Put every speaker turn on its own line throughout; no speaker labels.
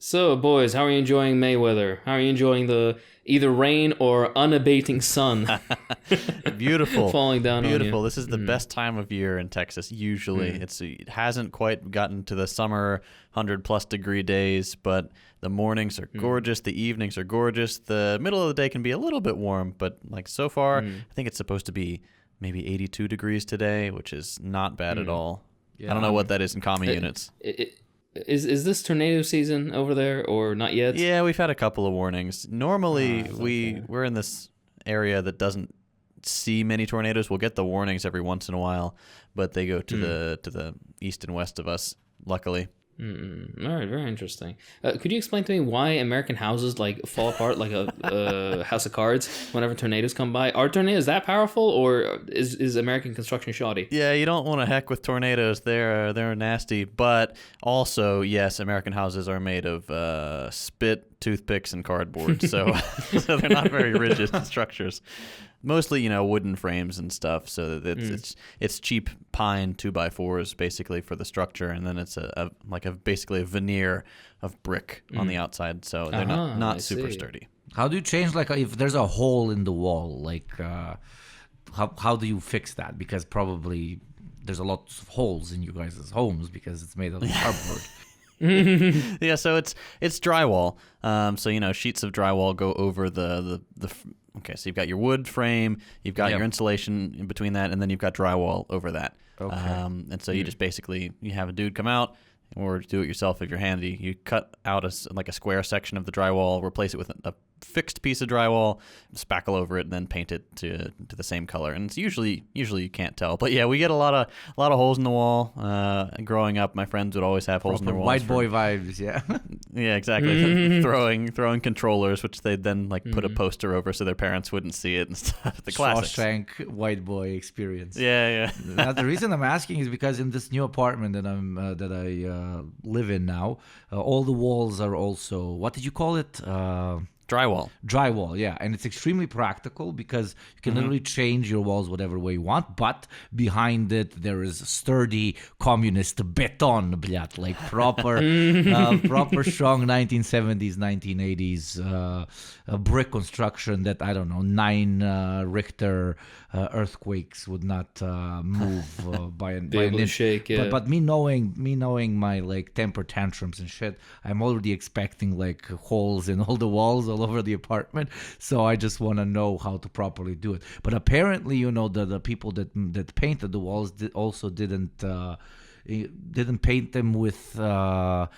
So, boys, how are you enjoying May weather? How are you enjoying the either rain or unabating sun
Beautiful.
falling down on you?
Beautiful. This is the best time of year in Texas, usually. It hasn't quite gotten to the summer 100-plus degree days, but the mornings are gorgeous, the evenings are gorgeous. The middle of the day can be a little bit warm, but like so far, I think it's supposed to be maybe 82 degrees today, which is not bad at all. Yeah. I don't know what that is in commie units.
Is this tornado season over there or not yet?
Yeah, we've had a couple of warnings. Normally, we're in this area that doesn't see many tornadoes. We'll get the warnings every once in a while, but they go to the east and west of us, luckily.
All right, very interesting. Could you explain to me why American houses like fall apart like a house of cards whenever tornadoes come by? Are tornadoes that powerful, or is American construction shoddy?
Yeah, you don't want to heck with tornadoes. They're nasty. But also, yes, American houses are made of spit, toothpicks, and cardboard, so so they're not very rigid structures. Mostly, wooden frames and stuff. So it's cheap pine 2x4s basically for the structure, and then it's basically a veneer of brick on the outside. So they're not super sturdy.
How do you change if there's a hole in the wall? How do you fix that? Because probably there's a lot of holes in you guys' homes because it's made of cardboard.
Yeah, so it's drywall. So sheets of drywall go over the okay, so you've got your wood frame, you've got your insulation in between that, and then you've got drywall over that. Okay. And so you just basically, you have a dude come out, or do it yourself if you're handy. You cut out a square section of the drywall, replace it with a fixed piece of drywall, spackle over it, and then paint it to the same color. And it's usually you can't tell, but yeah, we get a lot of holes in the wall. Growing up, my friends would always have holes in their walls.
White boy vibes, yeah.
Yeah, exactly. throwing controllers, which they'd then put a poster over so their parents wouldn't see it and stuff. The classics.
Shawshank white boy experience.
Yeah.
Now, the reason I'm asking is because in this new apartment that I live in now, all the walls are also, what did you call it? Drywall, yeah. And it's extremely practical because you can literally change your walls whatever way you want, but behind it there is sturdy communist beton, blят, like proper strong 1970s, 1980s brick construction that, I don't know, 9 Richter earthquakes would not move by an inch.
Shake, yeah.
But me knowing my temper tantrums and shit, I'm already expecting holes in all the walls all over the apartment, so I just want to know how to properly do it. But apparently, the people that painted the walls didn't paint them with the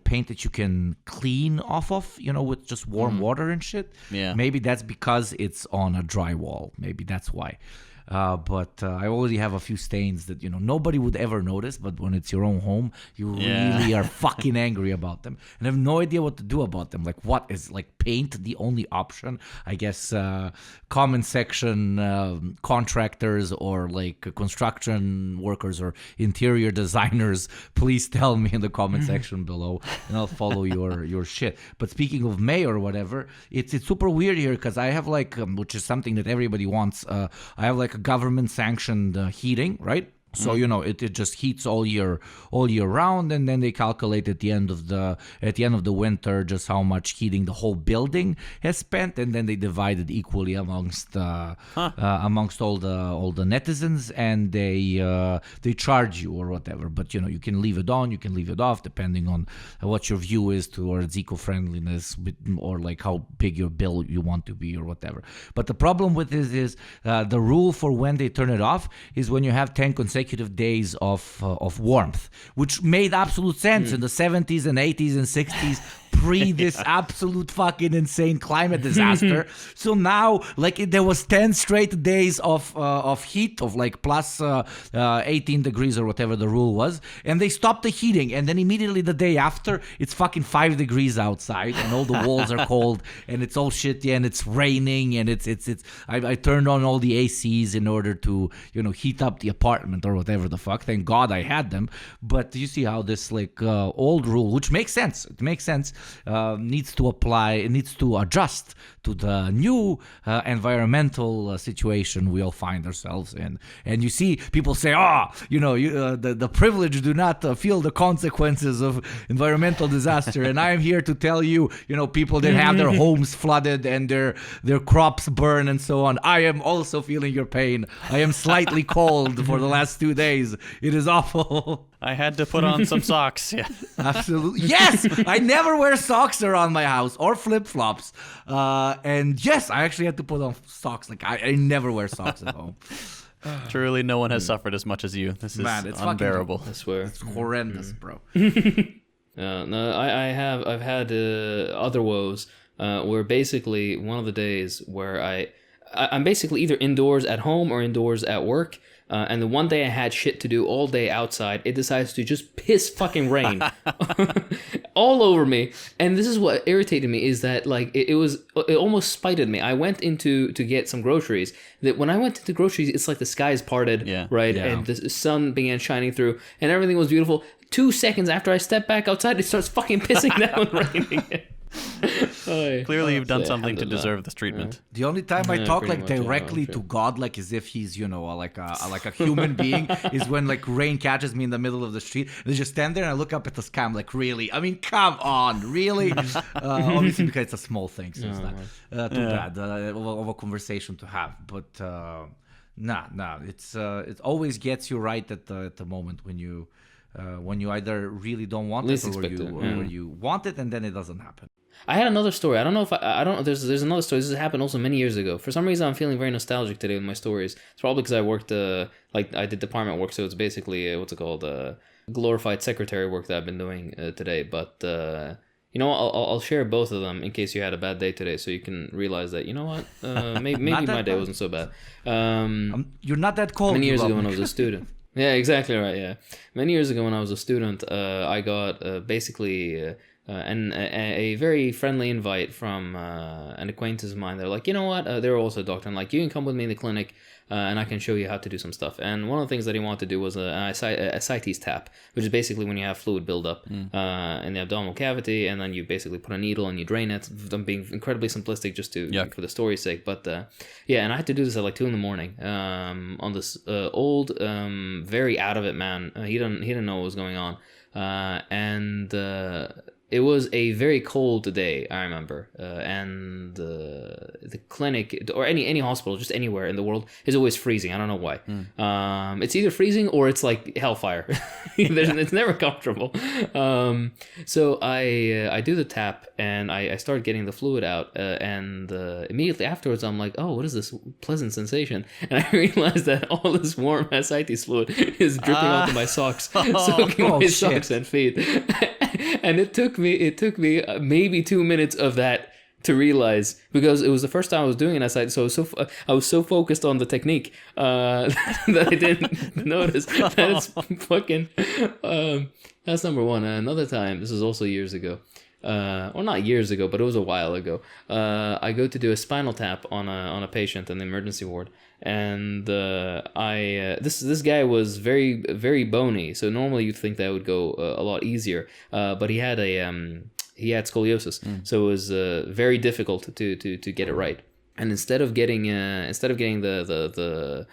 paint that you can clean off of, with just warm water and shit.
Yeah.
Maybe that's because it's on a drywall. Maybe that's why. But I already have a few stains that, nobody would ever notice, but when it's your own home, you really are fucking angry about them and have no idea what to do about them. What is, paint the only option? I guess comment section contractors or construction workers or interior designers, please tell me in the comment section below and I'll follow your shit. But speaking of May or whatever, it's super weird here because I have which is something that everybody wants. I have a government sanctioned heating, right? So it just heats all year round, and then they calculate at the end of the winter just how much heating the whole building has spent, and then they divide it equally amongst all the netizens, and they charge you or whatever. But you can leave it on, you can leave it off, depending on what your view is towards eco-friendliness or how big your bill you want to be or whatever. But the problem with this is the rule for when they turn it off is when you have 10 consecutive days of warmth, which made absolute sense in the 70s and 80s and 60s, pre this absolute fucking insane climate disaster. So now, there was 10 straight days of heat of plus 18 degrees or whatever the rule was, and they stopped the heating, and then immediately the day after, it's fucking 5 degrees outside, and all the walls are cold, and it's all shitty, and it's raining, and I turned on all the ACs in order to heat up the apartment or whatever the fuck. Thank God I had them. But you see how this old rule, which makes sense, it makes sense, needs to apply, it needs to adjust to the new environmental situation we all find ourselves in. And you see people say, the privileged do not feel the consequences of environmental disaster. And I am here to tell you, people that have their homes flooded and their crops burned and so on. I am also feeling your pain. I am slightly cold for the last 2 days. It is awful.
I had to put on some socks. Yeah,
absolutely. Yes, I never wear socks around my house or flip-flops. And yes, I actually had to put on socks. Like I never wear socks at home.
Truly, no one has suffered as much as you. This is unbearable.
I swear,
it's horrendous, bro.
No, I've had other woes where basically one of the days where I'm basically either indoors at home or indoors at work. And the one day I had shit to do all day outside, it decides to just piss fucking rain all over me. And this is what irritated me, is that like it almost spited me. I went to get some groceries. That when I went into groceries, it's like the skies parted, right? Yeah. And the sun began shining through, and everything was beautiful. 2 seconds after I step back outside, it starts fucking pissing down and raining.
Clearly, you've done something to deserve this treatment.
The only time I talk like directly to God, like as if he's like a human being, is when like rain catches me in the middle of the street. And I just stand there and I look up at the sky. I'm like, really? I mean, come on, really? Obviously, because it's a small thing, so it's not too bad of a conversation to have. But it always gets you right at the moment when you either really don't want it or you want it, and then it doesn't happen.
I had another story. I don't know if I don't. There's another story. This happened also many years ago. For some reason, I'm feeling very nostalgic today with my stories. It's probably because I worked I did department work, so it's basically glorified secretary work that I've been doing today. But I'll share both of them in case you had a bad day today, so you can realize that maybe my day wasn't so bad.
You're not that cold.
Many years ago when I was a student. Yeah, exactly right. Yeah, many years ago when I was a student, I got basically. A very friendly invite from an acquaintance of mine. They're like, you know what? They're also a doctor. I'm like, you can come with me in the clinic and I can show you how to do some stuff. And one of the things that he wanted to do was an ascites tap, which is basically when you have fluid buildup in the abdominal cavity, and then you basically put a needle and you drain it. I'm being incredibly simplistic just for the story's sake. But and I had to do this at like 2 a.m. On this old, very out of it man. He didn't know what was going on. It was a very cold day, I remember, and the clinic or any hospital, just anywhere in the world, is always freezing. I don't know why. It's either freezing or it's like hellfire. It's never comfortable. So I do the tap and I start getting the fluid out, and immediately afterwards I'm like, oh, what is this pleasant sensation? And I realized that all this warm ascites fluid is dripping onto my socks, soaking my socks and feet. And it took me maybe 2 minutes of that to realize, because it was the first time I was doing an ascites, so I was so focused on the technique that I didn't notice that it's fucking. That's number one. Another time, this was also years ago, or not years ago, but it was a while ago. I go to do a spinal tap on a patient in the emergency ward. And this guy was very, very bony, so normally you'd think that would go a lot easier, but he had scoliosis, so it was very difficult to get it right. And instead of getting the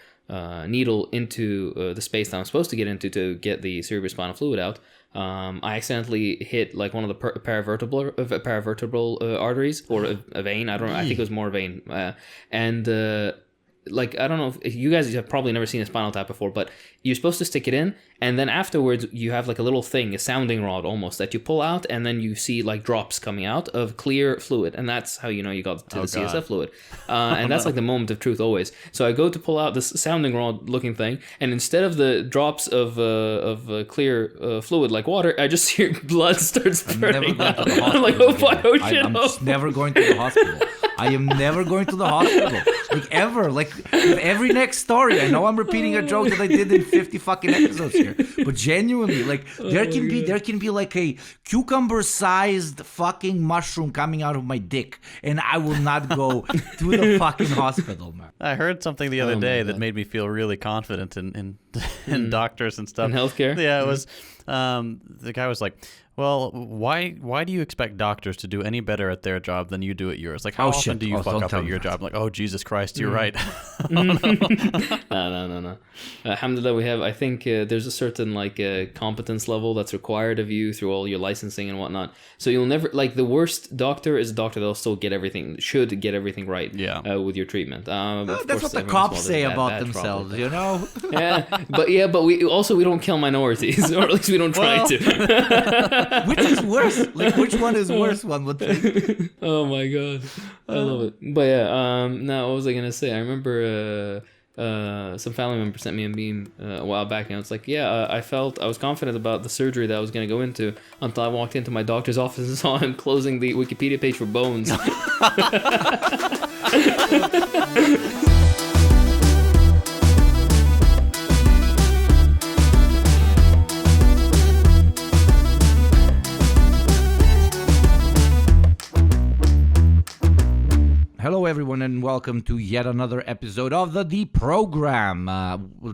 needle into the space that I'm supposed to get into to get the cerebrospinal fluid out, I accidentally hit like one of the paravertebral arteries, or a vein. I think it was more a vein, like, I don't know if you guys have probably never seen a spinal tap before, but you're supposed to stick it in, and then afterwards you have like a little thing, a sounding rod almost, that you pull out, and then you see like drops coming out of clear fluid, and that's how you know you got to the CSF fluid. And that's like the moment of truth always. So I go to pull out this sounding rod looking thing, and instead of the drops of clear fluid like water, I just hear blood starts spurting out. I'm like, oh fuck, oh shit.
I'm just never going to the hospital. I am never going to the hospital. Like, ever. Like, with every next story. I know I'm repeating a joke that I did in 50 fucking episodes here. But genuinely, like, there can be like a cucumber-sized fucking mushroom coming out of my dick. And I will not go to the fucking hospital, man.
I heard something the other day that made me feel really confident in doctors and stuff.
In healthcare?
Yeah, it was... the guy was like, Well, why do you expect doctors to do any better at their job than you do at yours? Like, how often do you fuck up at your job? Like, oh, Jesus Christ, you're right.
No. Alhamdulillah, we have, I think there's a certain competence level that's required of you through all your licensing and whatnot. So you'll never, the worst doctor is a doctor that'll still should get everything right with your treatment.
That's what the cops say about themselves, you know?
But we don't kill minorities, or at least we don't try to.
Which is worse? Which one is worse, one would think?
Oh my god, I love it. But yeah, now what was I gonna say? I remember some family member sent me a meme a while back, and it's like, I was confident about the surgery that I was gonna go into until I walked into my doctor's office and saw him closing the Wikipedia page for bones.
Hello, everyone, and welcome to yet another episode of the Deprogram.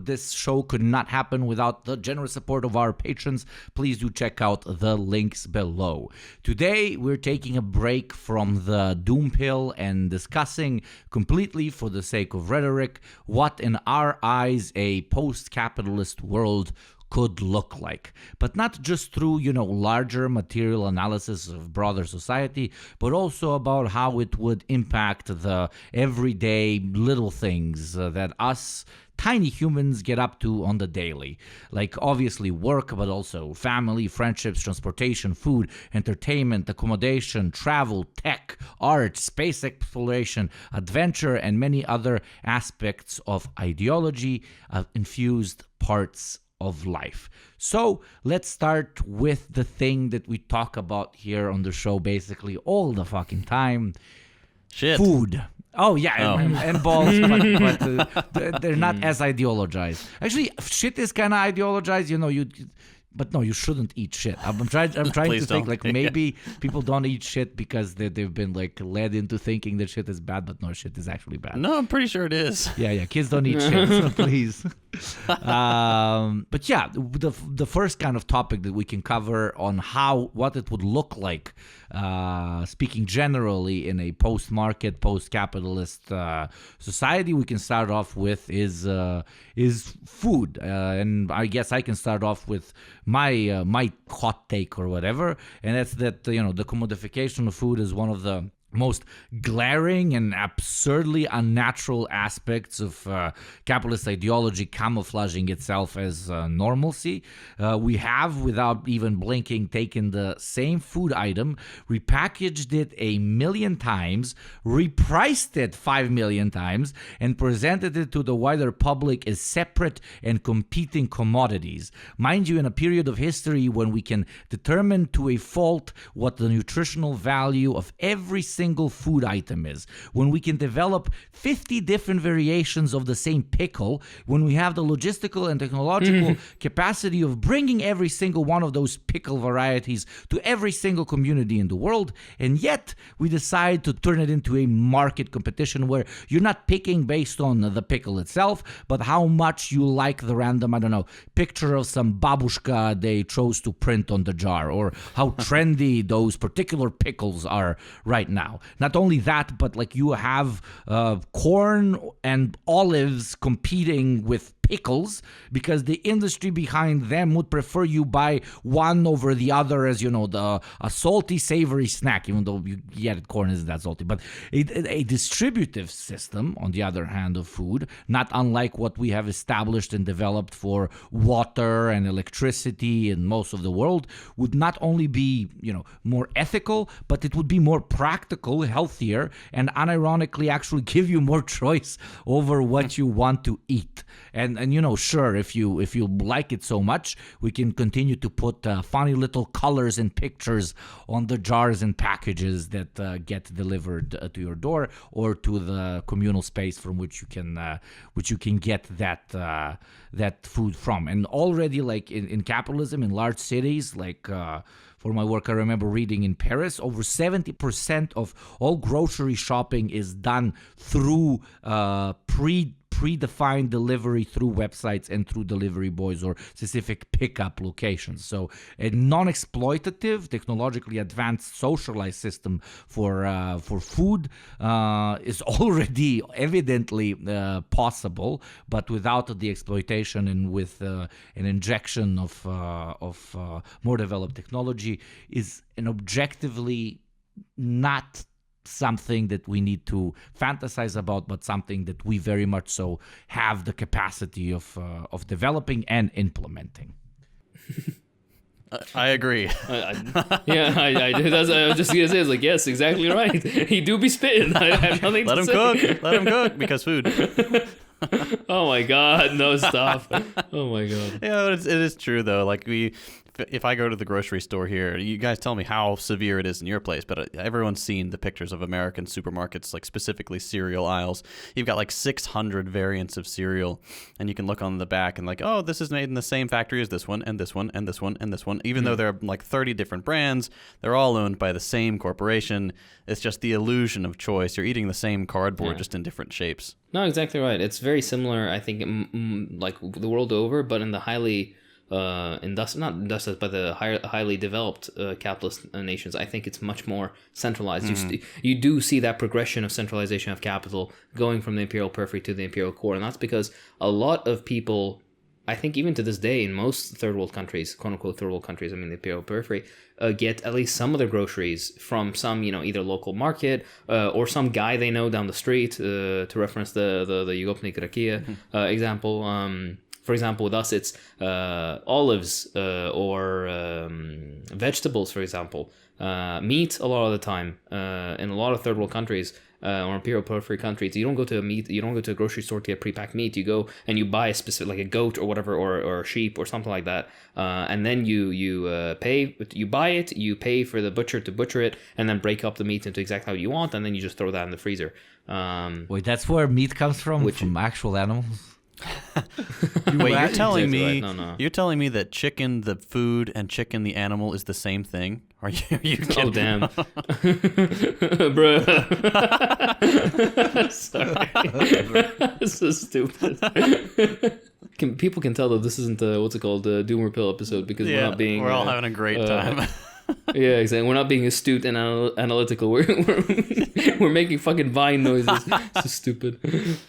This show could not happen without the generous support of our patrons. Please do check out the links below. Today, we're taking a break from the doom pill and discussing completely for the sake of rhetoric what, in our eyes, a post-capitalist world could look like, but not just through, larger material analysis of broader society, but also about how it would impact the everyday little things that us tiny humans get up to on the daily. Like, obviously work, but also family, friendships, transportation, food, entertainment, accommodation, travel, tech, art, space exploration, adventure, and many other aspects of ideology infused parts of life. So let's start with the thing that we talk about here on the show basically all the fucking time.
Shit.
Food. Oh, yeah, and balls, but they're not as ideologized. Actually, shit is kind of ideologized, but no, you shouldn't eat shit. I'm trying to think, maybe people don't eat shit because they've been, led into thinking that shit is bad, but no, shit is actually bad.
No, I'm pretty sure it is.
Yeah, kids don't eat shit, so please. But yeah, the first kind of topic that we can cover on what it would look like, speaking generally in a post-market, post-capitalist society, we can start off with is food, and I guess I can start off with my hot take or whatever, and that's that the commodification of food is one of the most glaring and absurdly unnatural aspects of capitalist ideology camouflaging itself as normalcy. We have, without even blinking, taken the same food item, repackaged it 1 million times, repriced it 5 million times, and presented it to the wider public as separate and competing commodities. Mind you, in a period of history when we can determine to a fault what the nutritional value of every single food item is, when we can develop 50 different variations of the same pickle, when we have the logistical and technological capacity of bringing every single one of those pickle varieties to every single community in the world, and yet we decide to turn it into a market competition where you're not picking based on the pickle itself, but how much you like the random, picture of some babushka they chose to print on the jar, or how trendy those particular pickles are right now. Not only that, but you have corn and olives competing with pickles because the industry behind them would prefer you buy one over the other as a salty savory snack, even though corn isn't that salty. But a distributive system, on the other hand, of food, not unlike what we have established and developed for water and electricity in most of the world, would not only be more ethical, but it would be more practical, healthier, and unironically actually give you more choice over what you want to eat. And sure, if you like it so much, we can continue to put funny little colors and pictures on the jars and packages that get delivered to your door or to the communal space from which you can get that food from. And already, in capitalism in large cities, for my work, I remember reading in Paris, over 70% of all grocery shopping is done through predefined delivery through websites and through delivery boys or specific pickup locations. So a non-exploitative, technologically advanced, socialized system for food is already evidently possible, but without the exploitation and with an injection of more developed technology is an objectively not something that we need to fantasize about, but something that we very much so have the capacity of developing and implementing.
I agree.
I do. That's what I was just gonna say. It's like, yes, exactly right. He do be spitting. I have nothing
Let
to
him
say.
cook. Let him cook because food.
Oh my God, no, stop. Oh my God.
Yeah, it is true though. Like if I go to the grocery store here, you guys tell me how severe it is in your place, but everyone's seen the pictures of American supermarkets, like specifically cereal aisles. You've got like 600 variants of cereal, and you can look on the back and like, oh, this is made in the same factory as this one, and this one, and this one, and this one. Even though there are like 30 different brands, they're all owned by the same corporation. It's just the illusion of choice. You're eating the same cardboard, just in different shapes.
No, exactly right. It's very similar, I think, like the world over, but in the highly not industrial, but the highly developed capitalist nations, I think it's much more centralized. You do see that progression of centralization of capital going from the imperial periphery to the imperial core, and that's because a lot of people, I think even to this day, in most third world countries, quote unquote third world countries, I mean the imperial periphery, get at least some of their groceries from some, either local market or some guy they know down the street. To reference the Yugopnik Rakia example. For example, with us, it's olives or vegetables, for example. Meat, a lot of the time, in a lot of third world countries or imperial periphery countries, you don't go to a grocery store to get pre-packed meat. You go and you buy a specific, like a goat or whatever, or a sheep or something like that, and then you buy it, you pay for the butcher to butcher it, and then break up the meat into exactly how you want, and then you just throw that in the freezer.
Wait, that's where meat comes from actual animals?
Wait, you're telling me
No.
you're telling me that chicken the food and chicken the animal is the same thing? Are you kidding?
Oh damn, bruh. Sorry, this is stupid. People can tell that this isn't what's it called, the Doom or Pill episode, because we're
all having a great time.
Yeah, exactly. We're not being astute and analytical. We're making fucking Vine noises. This is stupid.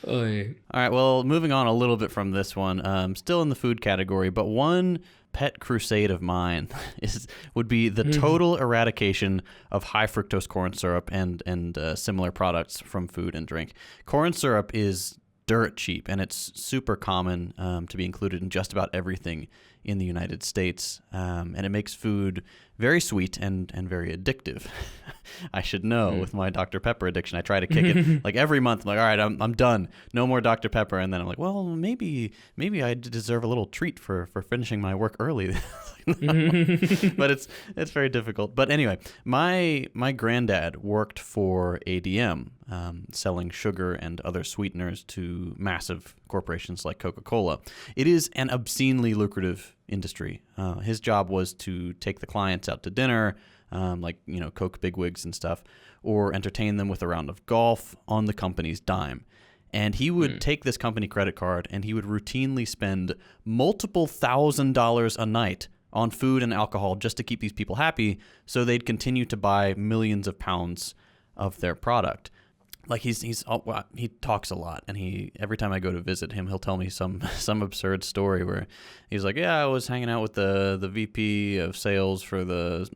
Oh, yeah.
All right, well, moving on a little bit from this one, still in the food category, but one pet crusade of mine would be the total eradication of high fructose corn syrup and similar products from food and drink. Corn syrup is dirt cheap, and it's super common to be included in just about everything in the United States, and it makes food very sweet and very addictive. I should know with my Dr. Pepper addiction. I try to kick it like every month. I'm like, all right, I'm done. No more Dr. Pepper. And then I'm like, well, maybe I deserve a little treat for finishing my work early. But it's very difficult. But anyway, my granddad worked for ADM, selling sugar and other sweeteners to massive corporations like Coca-Cola. It is an obscenely lucrative industry. His job was to take the clients out to dinner, like Coke bigwigs and stuff, or entertain them with a round of golf on the company's dime. And he would take this company credit card and he would routinely spend multiple $1,000s a night on food and alcohol just to keep these people happy, so they'd continue to buy millions of pounds of their product. Like he talks a lot, and every time I go to visit him, he'll tell me some absurd story where he's like, yeah, I was hanging out with the VP of sales for the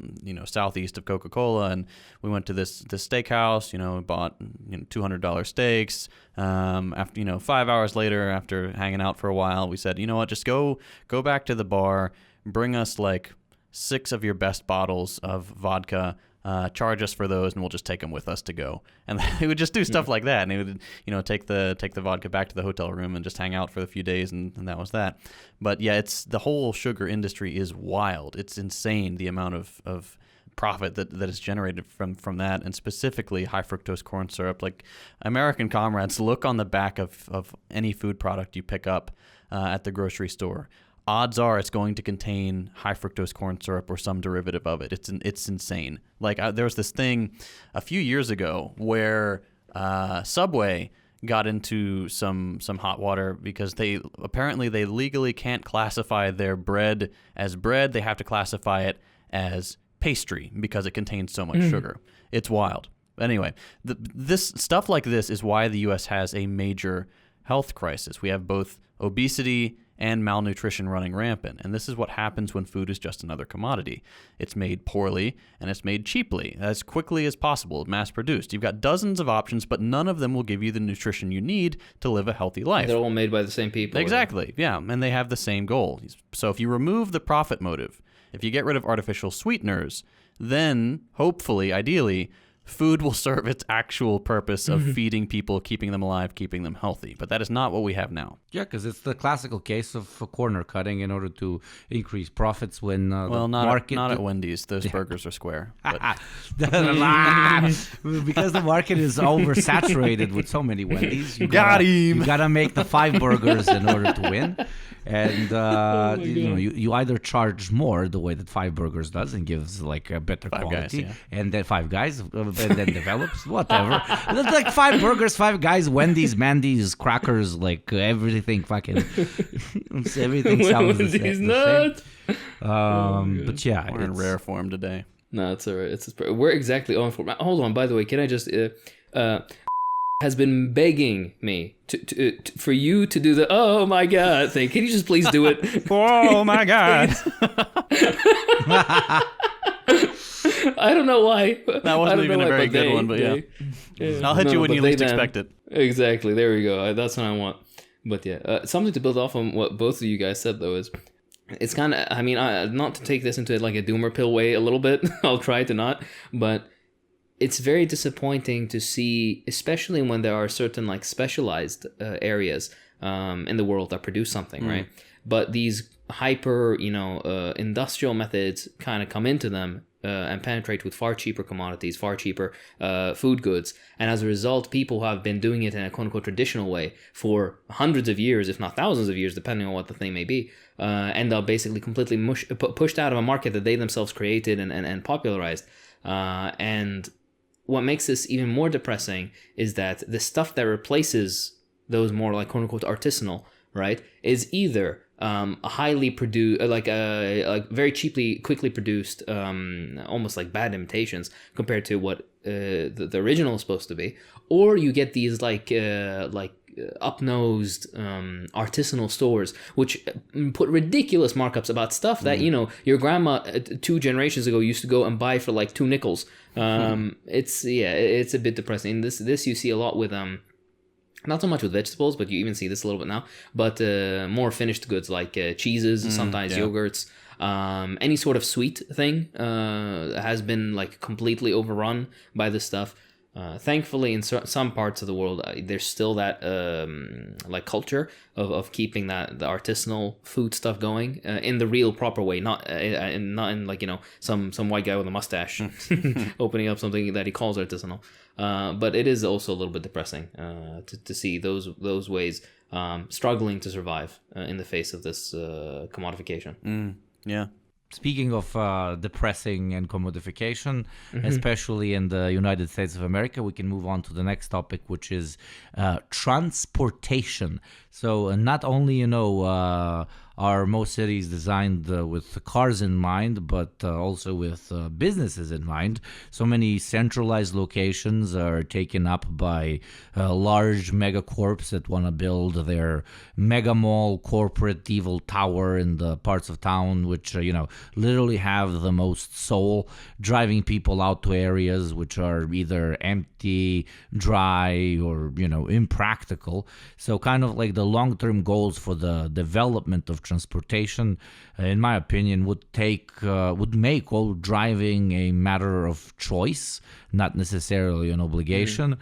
southeast of Coca-Cola, and we went to this steakhouse, we bought $200 steaks. After 5 hours later, after hanging out for a while, we said, you know what, just go back to the bar, bring us like 6 of your best bottles of vodka. Charge us for those, and we'll just take them with us to go. And he would just do stuff like that, and he would take the vodka back to the hotel room and just hang out for a few days, and that was that. But yeah, it's the whole sugar industry is wild. It's insane the amount of profit that is generated from that, and specifically high fructose corn syrup. Like, American comrades, look on the back of any food product you pick up at the grocery store. Odds are it's going to contain high fructose corn syrup or some derivative of it. It's insane. Like, there was this thing a few years ago where Subway got into some hot water because they legally can't classify their bread as bread. They have to classify it as pastry because it contains so much sugar. It's wild. Anyway, this stuff like this is why the U.S. has a major health crisis. We have both obesity and malnutrition running rampant. And this is what happens when food is just another commodity. It's made poorly and it's made cheaply, as quickly as possible, mass-produced. You've got dozens of options, but none of them will give you the nutrition you need to live a healthy life.
They're all made by the same people.
Exactly, yeah, and they have the same goal. So if you remove the profit motive, if you get rid of artificial sweeteners, then hopefully, ideally, food will serve its actual purpose of feeding people, keeping them alive, keeping them healthy. But that is not what we have now.
Yeah, because it's the classical case of corner cutting in order to increase profits when the
market... Not at Wendy's. Those burgers are square. But...
because the market is oversaturated with so many Wendy's. You gotta make the 5 burgers in order to win. And you either charge more the way that 5 burgers does and gives like a better quality, and then 5 guys, and then develops whatever. It's like 5 burgers, 5 guys, Wendy's, Mandy's, crackers, like everything fucking everything sounds the same. But yeah,
we're in rare form today.
No, it's all right. We're exactly on form. Hold on, by the way, can I just has been begging me for you to do the "oh my god" thing. Can you just please do it?
Oh my god!
I don't know why.
That wasn't even a very good one, but yeah. I'll hit you when you least expect it.
Exactly. There we go. That's what I want. But yeah, something to build off on what both of you guys said though is, it's kind of, I mean, not to take this into like a doomer pill way a little bit. I'll try to not, but it's very disappointing to see, especially when there are certain like specialized areas in the world that produce something, right? But these hyper, industrial methods kind of come into them and penetrate with far cheaper commodities, far cheaper food goods. And as a result, people who have been doing it in a quote-unquote traditional way for hundreds of years, if not thousands of years, depending on what the thing may be, end up basically completely pushed out of a market that they themselves created and popularized. And what makes this even more depressing is that the stuff that replaces those more like quote-unquote artisanal, right, is either a highly produced, like very cheaply, quickly produced, almost like bad imitations compared to what the original is supposed to be, or you get these like up-nosed artisanal stores which put ridiculous markups about stuff that your grandma 2 generations ago used to go and buy for like 2 nickels. It's a bit depressing. This you see a lot with not so much with vegetables, but you even see this a little bit now, but more finished goods like cheeses, sometimes yogurts, any sort of sweet thing has been like completely overrun by this stuff. Thankfully, in some parts of the world, there's still that like culture of keeping the artisanal food stuff going in the real proper way, not in like some white guy with a mustache opening up something that he calls artisanal. But it is also a little bit depressing to see those ways struggling to survive in the face of this commodification.
Yeah.
Speaking of depressing and commodification, especially in the United States of America, we can move on to the next topic, which is transportation. So not only, are most cities designed with cars in mind, but also with businesses in mind. So many centralized locations are taken up by large megacorps that want to build their mega mall corporate evil tower in the parts of town which, literally have the most soul, driving people out to areas which are either empty, dry, or, impractical. So kind of like the long-term goals for the development of transportation, in my opinion, would make all driving a matter of choice, not necessarily an obligation.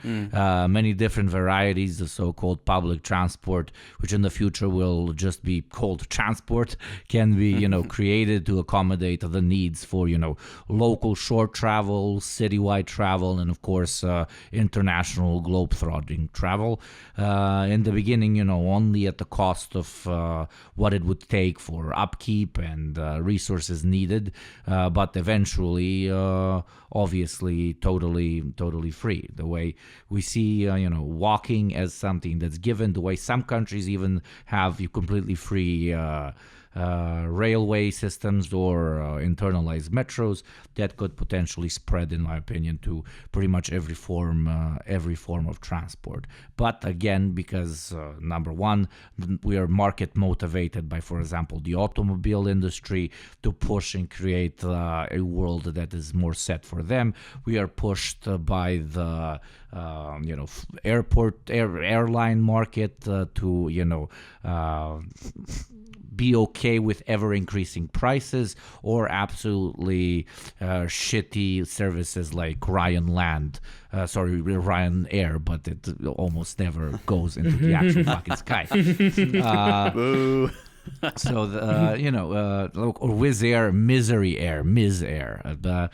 Many different varieties of so-called public transport, which in the future will just be called transport, can be created to accommodate the needs for local short travel, citywide travel, and of course international globe-trotting travel. In the beginning, only at the cost of what it would would take for upkeep and resources needed, but eventually, obviously, totally free. The way we see, walking as something that's given, the way some countries even have you completely free railway systems or internalized metros, that could potentially spread, in my opinion, to pretty much every form of transport. But again, because number one, we are market motivated by, for example, the automobile industry to push and create a world that is more set for them. We are pushed by the airline market to be okay with ever-increasing prices, or absolutely shitty services like Ryanair, but it almost never goes into the actual fucking sky.
Boo.
So or Wizz Air, Misery Air, Ms. Air, but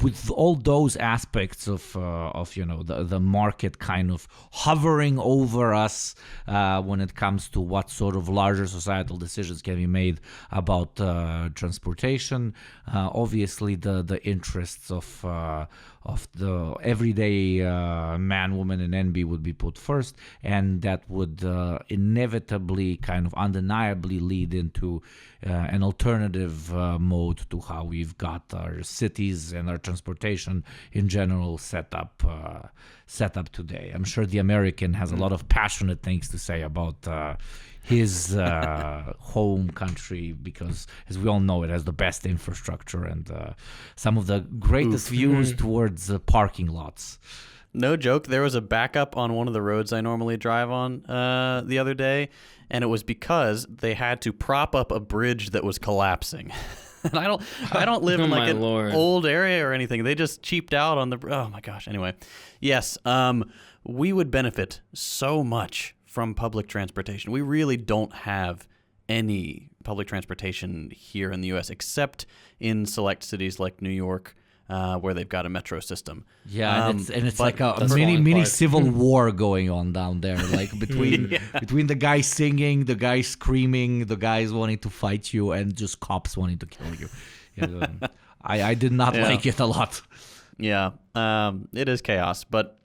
with all those aspects of the market kind of hovering over us when it comes to what sort of larger societal decisions can be made about transportation. Obviously, the interests of the everyday man, woman, and NB would be put first, and that would inevitably, kind of undeniably, lead into an alternative mode to how we've got our cities and our transportation in general set up today. I'm sure the American has a lot of passionate things to say about his home country, because, as we all know, it has the best infrastructure and some of the greatest views towards parking lots.
No joke. There was a backup on one of the roads I normally drive on the other day, and it was because they had to prop up a bridge that was collapsing. And I don't live in like an old area or anything. They just cheaped out on the. Oh my gosh. Anyway, yes. We would benefit so much from public transportation. We really don't have any public transportation here in the U.S. except in select cities like New York, where they've got a metro system.
Yeah, and it's like a mini civil war going on down there, like between the guys singing, the guys screaming, the guys wanting to fight you, and just cops wanting to kill you. Yeah, I did not like it a lot.
Yeah, it is chaos. But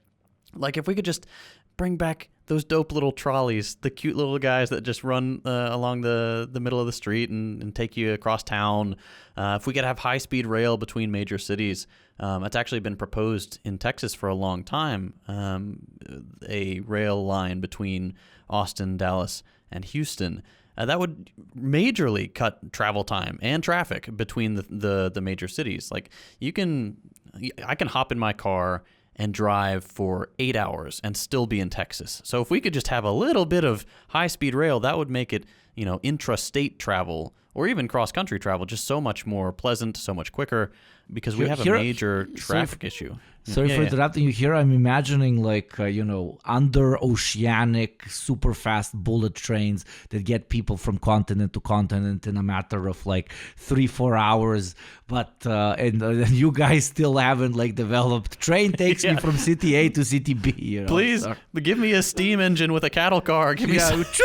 like, if we could just bring back those dope little trolleys, the cute little guys that just run along the middle of the street and take you across town. If we could have high-speed rail between major cities, it's actually been proposed in Texas for a long time, a rail line between Austin, Dallas, and Houston. That would majorly cut travel time and traffic between the major cities. Like, I can hop in my car and drive for 8 hours and still be in Texas. So if we could just have a little bit of high-speed rail, that would make it, intrastate travel or even cross-country travel just so much more pleasant, so much quicker, because we have a major traffic issue.
Sorry for interrupting you here. I'm imagining under-oceanic, super-fast bullet trains that get people from continent to continent in a matter of 3-4 hours. But and you guys still haven't developed. Train takes me from city A to city B.
Please give me a steam engine with a cattle car. Give me something.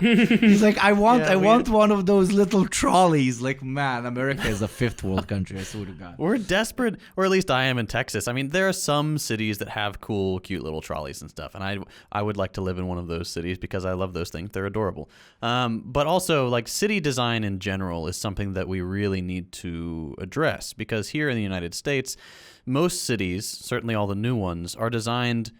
He's like, I want one of those little trolleys. Man, America is a fifth world country. I swear to God.
We're desperate, or at least I am in Texas. I mean, there are some cities that have cool, cute little trolleys and stuff, and I would like to live in one of those cities because I love those things. They're adorable. But also, city design in general is something that we really need to address, because here in the United States, most cities, certainly all the new ones, are designed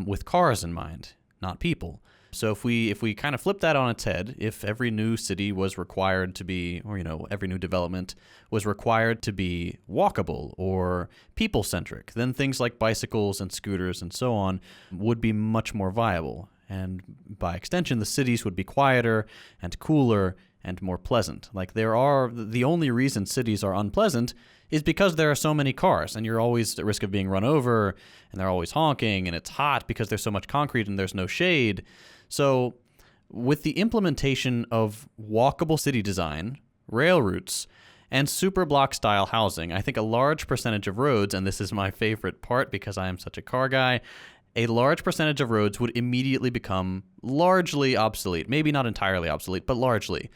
with cars in mind, not people. So if we kind of flip that on its head, if every new city was required to be, or every new development was required to be walkable or people-centric, then things like bicycles and scooters and so on would be much more viable. And by extension, the cities would be quieter and cooler and more pleasant. The only reason cities are unpleasant is because there are so many cars, and you're always at risk of being run over, and they're always honking, and it's hot because there's so much concrete and there's no shade. So with the implementation of walkable city design, rail routes, and superblock-style housing, I think a large percentage of roads, and this is my favorite part because I am such a car guy, a large percentage of roads would immediately become largely obsolete. Maybe not entirely obsolete, but largely,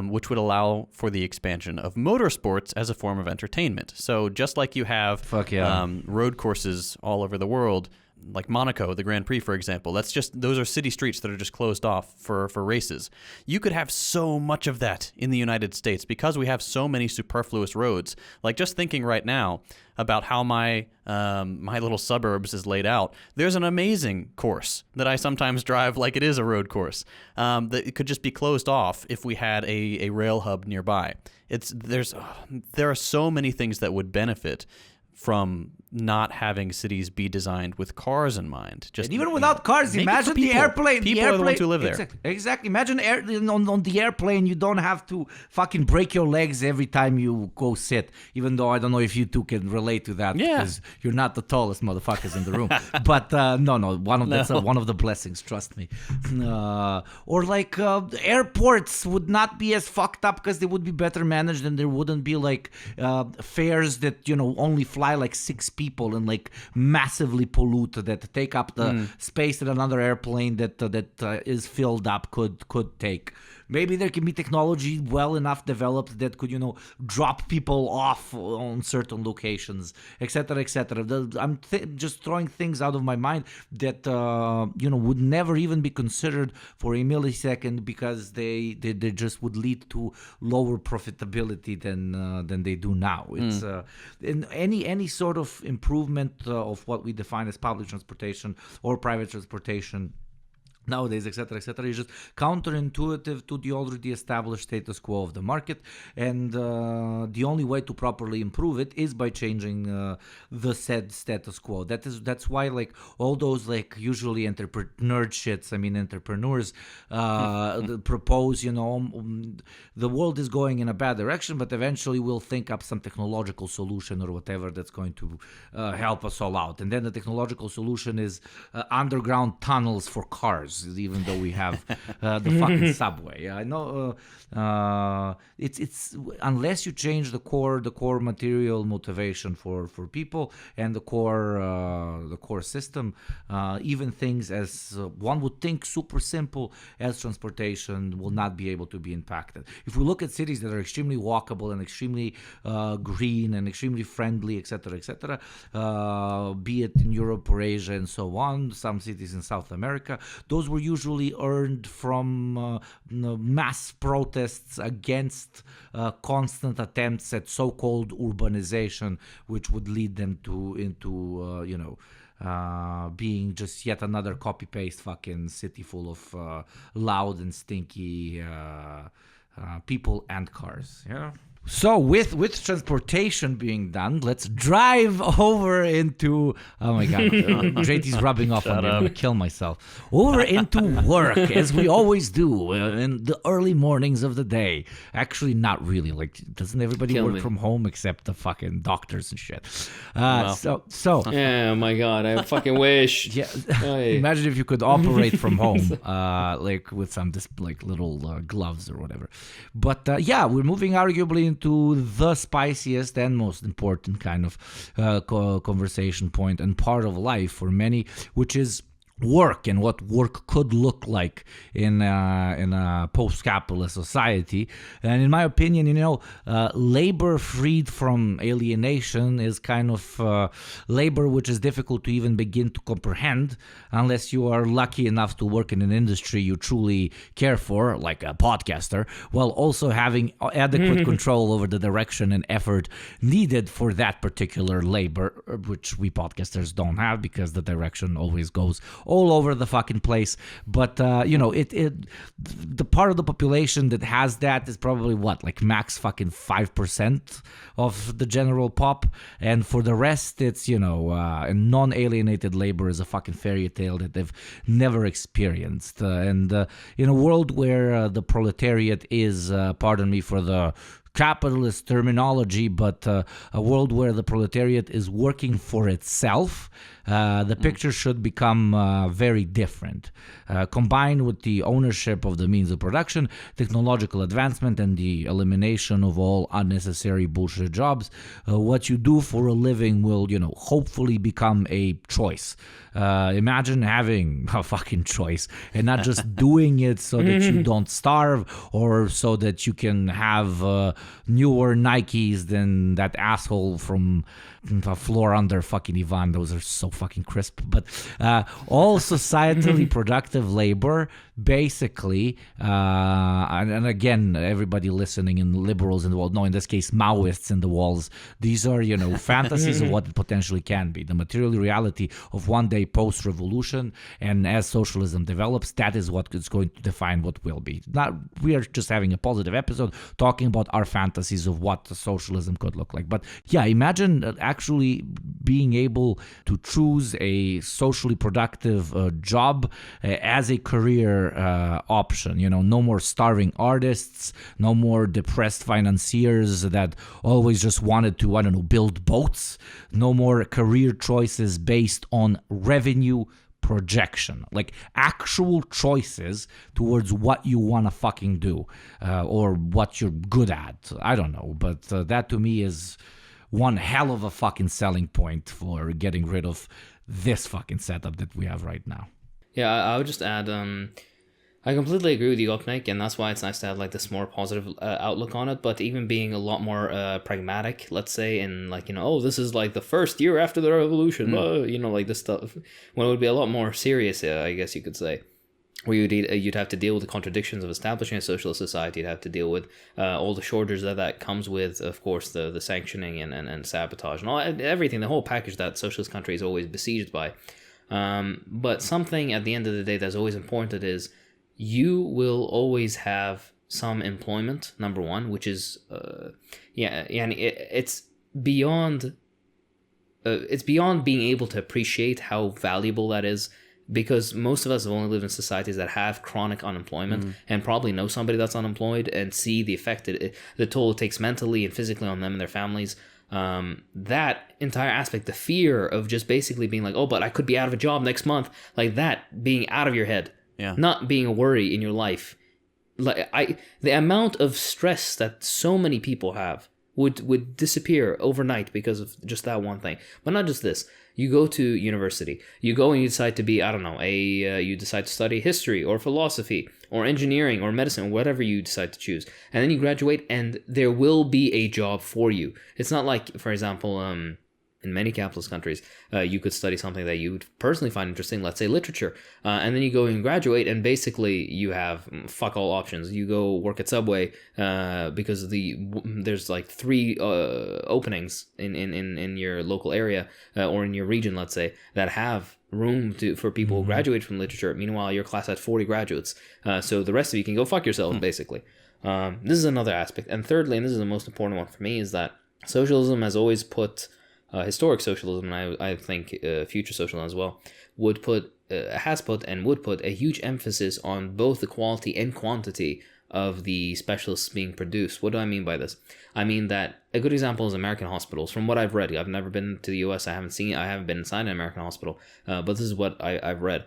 which would allow for the expansion of motorsports as a form of entertainment. So just like you have road courses all over the world, like Monaco, the Grand Prix, for example, those are city streets that are just closed off for races. You could have so much of that in the United States because we have so many superfluous roads. Like just thinking right now about how my little suburbs is laid out, there's an amazing course that I sometimes drive like it is a road course that it could just be closed off if we had a rail hub nearby. There are so many things that would benefit from not having cities be designed with cars in mind. Just
and even without cars, imagine the airplane.
People are the ones who live there.
Exactly. Imagine on the airplane, you don't have to fucking break your legs every time you go sit. Even though I don't know if you two can relate to that because you're not the tallest motherfuckers in the room. But that's one of the blessings. Trust me. Or like airports would not be as fucked up because they would be better managed, and there wouldn't be like fares that only fly like 6 people and like massively pollute that take up the space that another airplane that is filled up could take. Maybe there can be technology well enough developed that could, drop people off on certain locations, etc., etc. I'm just throwing things out of my mind that, would never even be considered for a millisecond because they just would lead to lower profitability than they do now. It's in any sort of improvement of what we define as public transportation or private transportation nowadays, etc., is just counterintuitive to the already established status quo of the market, and the only way to properly improve it is by changing the said status quo. That's why like all those like usually entrepreneurs propose, the world is going in a bad direction, but eventually we'll think up some technological solution or whatever that's going to help us all out. And then the technological solution is underground tunnels for cars. Even though we have the fucking subway, I know it's unless you change the core material motivation for people and the core system, even things as one would think super simple as transportation will not be able to be impacted. If we look at cities that are extremely walkable and extremely green and extremely friendly, etc., be it in Europe or Asia and so on, some cities in South America, those were usually earned from mass protests against constant attempts at so-called urbanization, which would lead them into being just yet another copy-paste fucking city full of loud and stinky people and cars. Yeah. So with transportation being done, let's drive over into, oh my God, JT's rubbing off on me. I'm going to kill myself. Over into work, as we always do in the early mornings of the day. Actually, not really. Like, doesn't everybody work from home except the fucking doctors and shit? So.
Yeah, oh my God, I fucking wish.
Yeah. Imagine if you could operate from home, like with some little gloves or whatever. But we're moving arguably into the spiciest and most important kind of conversation point and part of life for many, which is work and what work could look like in a post-capitalist society. And in my opinion, labor freed from alienation is kind of labor which is difficult to even begin to comprehend unless you are lucky enough to work in an industry you truly care for, like a podcaster, while also having adequate control over the direction and effort needed for that particular labor, which we podcasters don't have because the direction always goes all over the fucking place. But the part of the population that has that is probably like max fucking 5% of the general pop, and for the rest it's non-alienated labor is a fucking fairy tale that they've never experienced. And in a world where the proletariat is, pardon me for the capitalist terminology, but a world where the proletariat is working for itself, the picture should become very different. Combined with the ownership of the means of production, technological advancement, and the elimination of all unnecessary bullshit jobs, what you do for a living will, hopefully become a choice. Imagine having a fucking choice and not just doing it so that you don't starve or so that you can have newer Nikes than that asshole from the floor under fucking Ivan. Those are so fucking crisp. But all societally productive labor, basically, and again, everybody listening and liberals in the world, no, in this case, Maoists in the walls, these are, fantasies of what it potentially can be. The material reality of one day post-revolution, and as socialism develops, that is what is going to define what will be. Not, we are just having a positive episode talking about our fantasies of what the socialism could look like. But yeah, imagine actually being able to choose a socially productive job as a career option. No more starving artists, no more depressed financiers that always just wanted to, build boats, no more career choices based on revenue projection, like actual choices towards what you want to fucking do or what you're good at. I don't know, but that to me is one hell of a fucking selling point for getting rid of this fucking setup that we have right now.
Yeah, I would just add, I completely agree with you, Opnik, and that's why it's nice to have this more positive outlook on it. But even being a lot more pragmatic, let's say, and this is the first year after the revolution, this stuff. When it would be a lot more serious, I guess you could say, where you'd have to deal with the contradictions of establishing a socialist society. You'd have to deal with all the shortages that comes with, of course, the sanctioning and sabotage and everything, the whole package that socialist country is always besieged by. But something at the end of the day that's always important is you will always have some employment, number one, which is it's beyond being able to appreciate how valuable that is, because most of us have only lived in societies that have chronic unemployment and probably know somebody that's unemployed and see the effect the toll it takes mentally and physically on them and their families. That entire aspect, the fear of just basically being but I could be out of a job next month, that being out of your head. Yeah. Not being a worry in your life. The amount of stress that so many people have would disappear overnight because of just that one thing. But not just this. You go to university. You go and you decide to be, you decide to study history or philosophy or engineering or medicine, whatever you decide to choose. And then you graduate and there will be a job for you. It's not like, for example, in many capitalist countries, you could study something that you would personally find interesting, let's say literature, and then you go and graduate, and basically you have fuck all options. You go work at Subway because there's 3 openings in your local area or in your region, let's say, that have room for people who graduate from literature. Meanwhile, your class had 40 graduates, so the rest of you can go fuck yourselves, basically. This is another aspect. And thirdly, and this is the most important one for me, is that socialism has always put historic socialism, and I think future socialism as well, has put and would put a huge emphasis on both the quality and quantity of the specialists being produced. What do I mean by this? I mean that a good example is American hospitals. From what I've read, I've never been to the US, I haven't been inside an American hospital, but this is what I've read.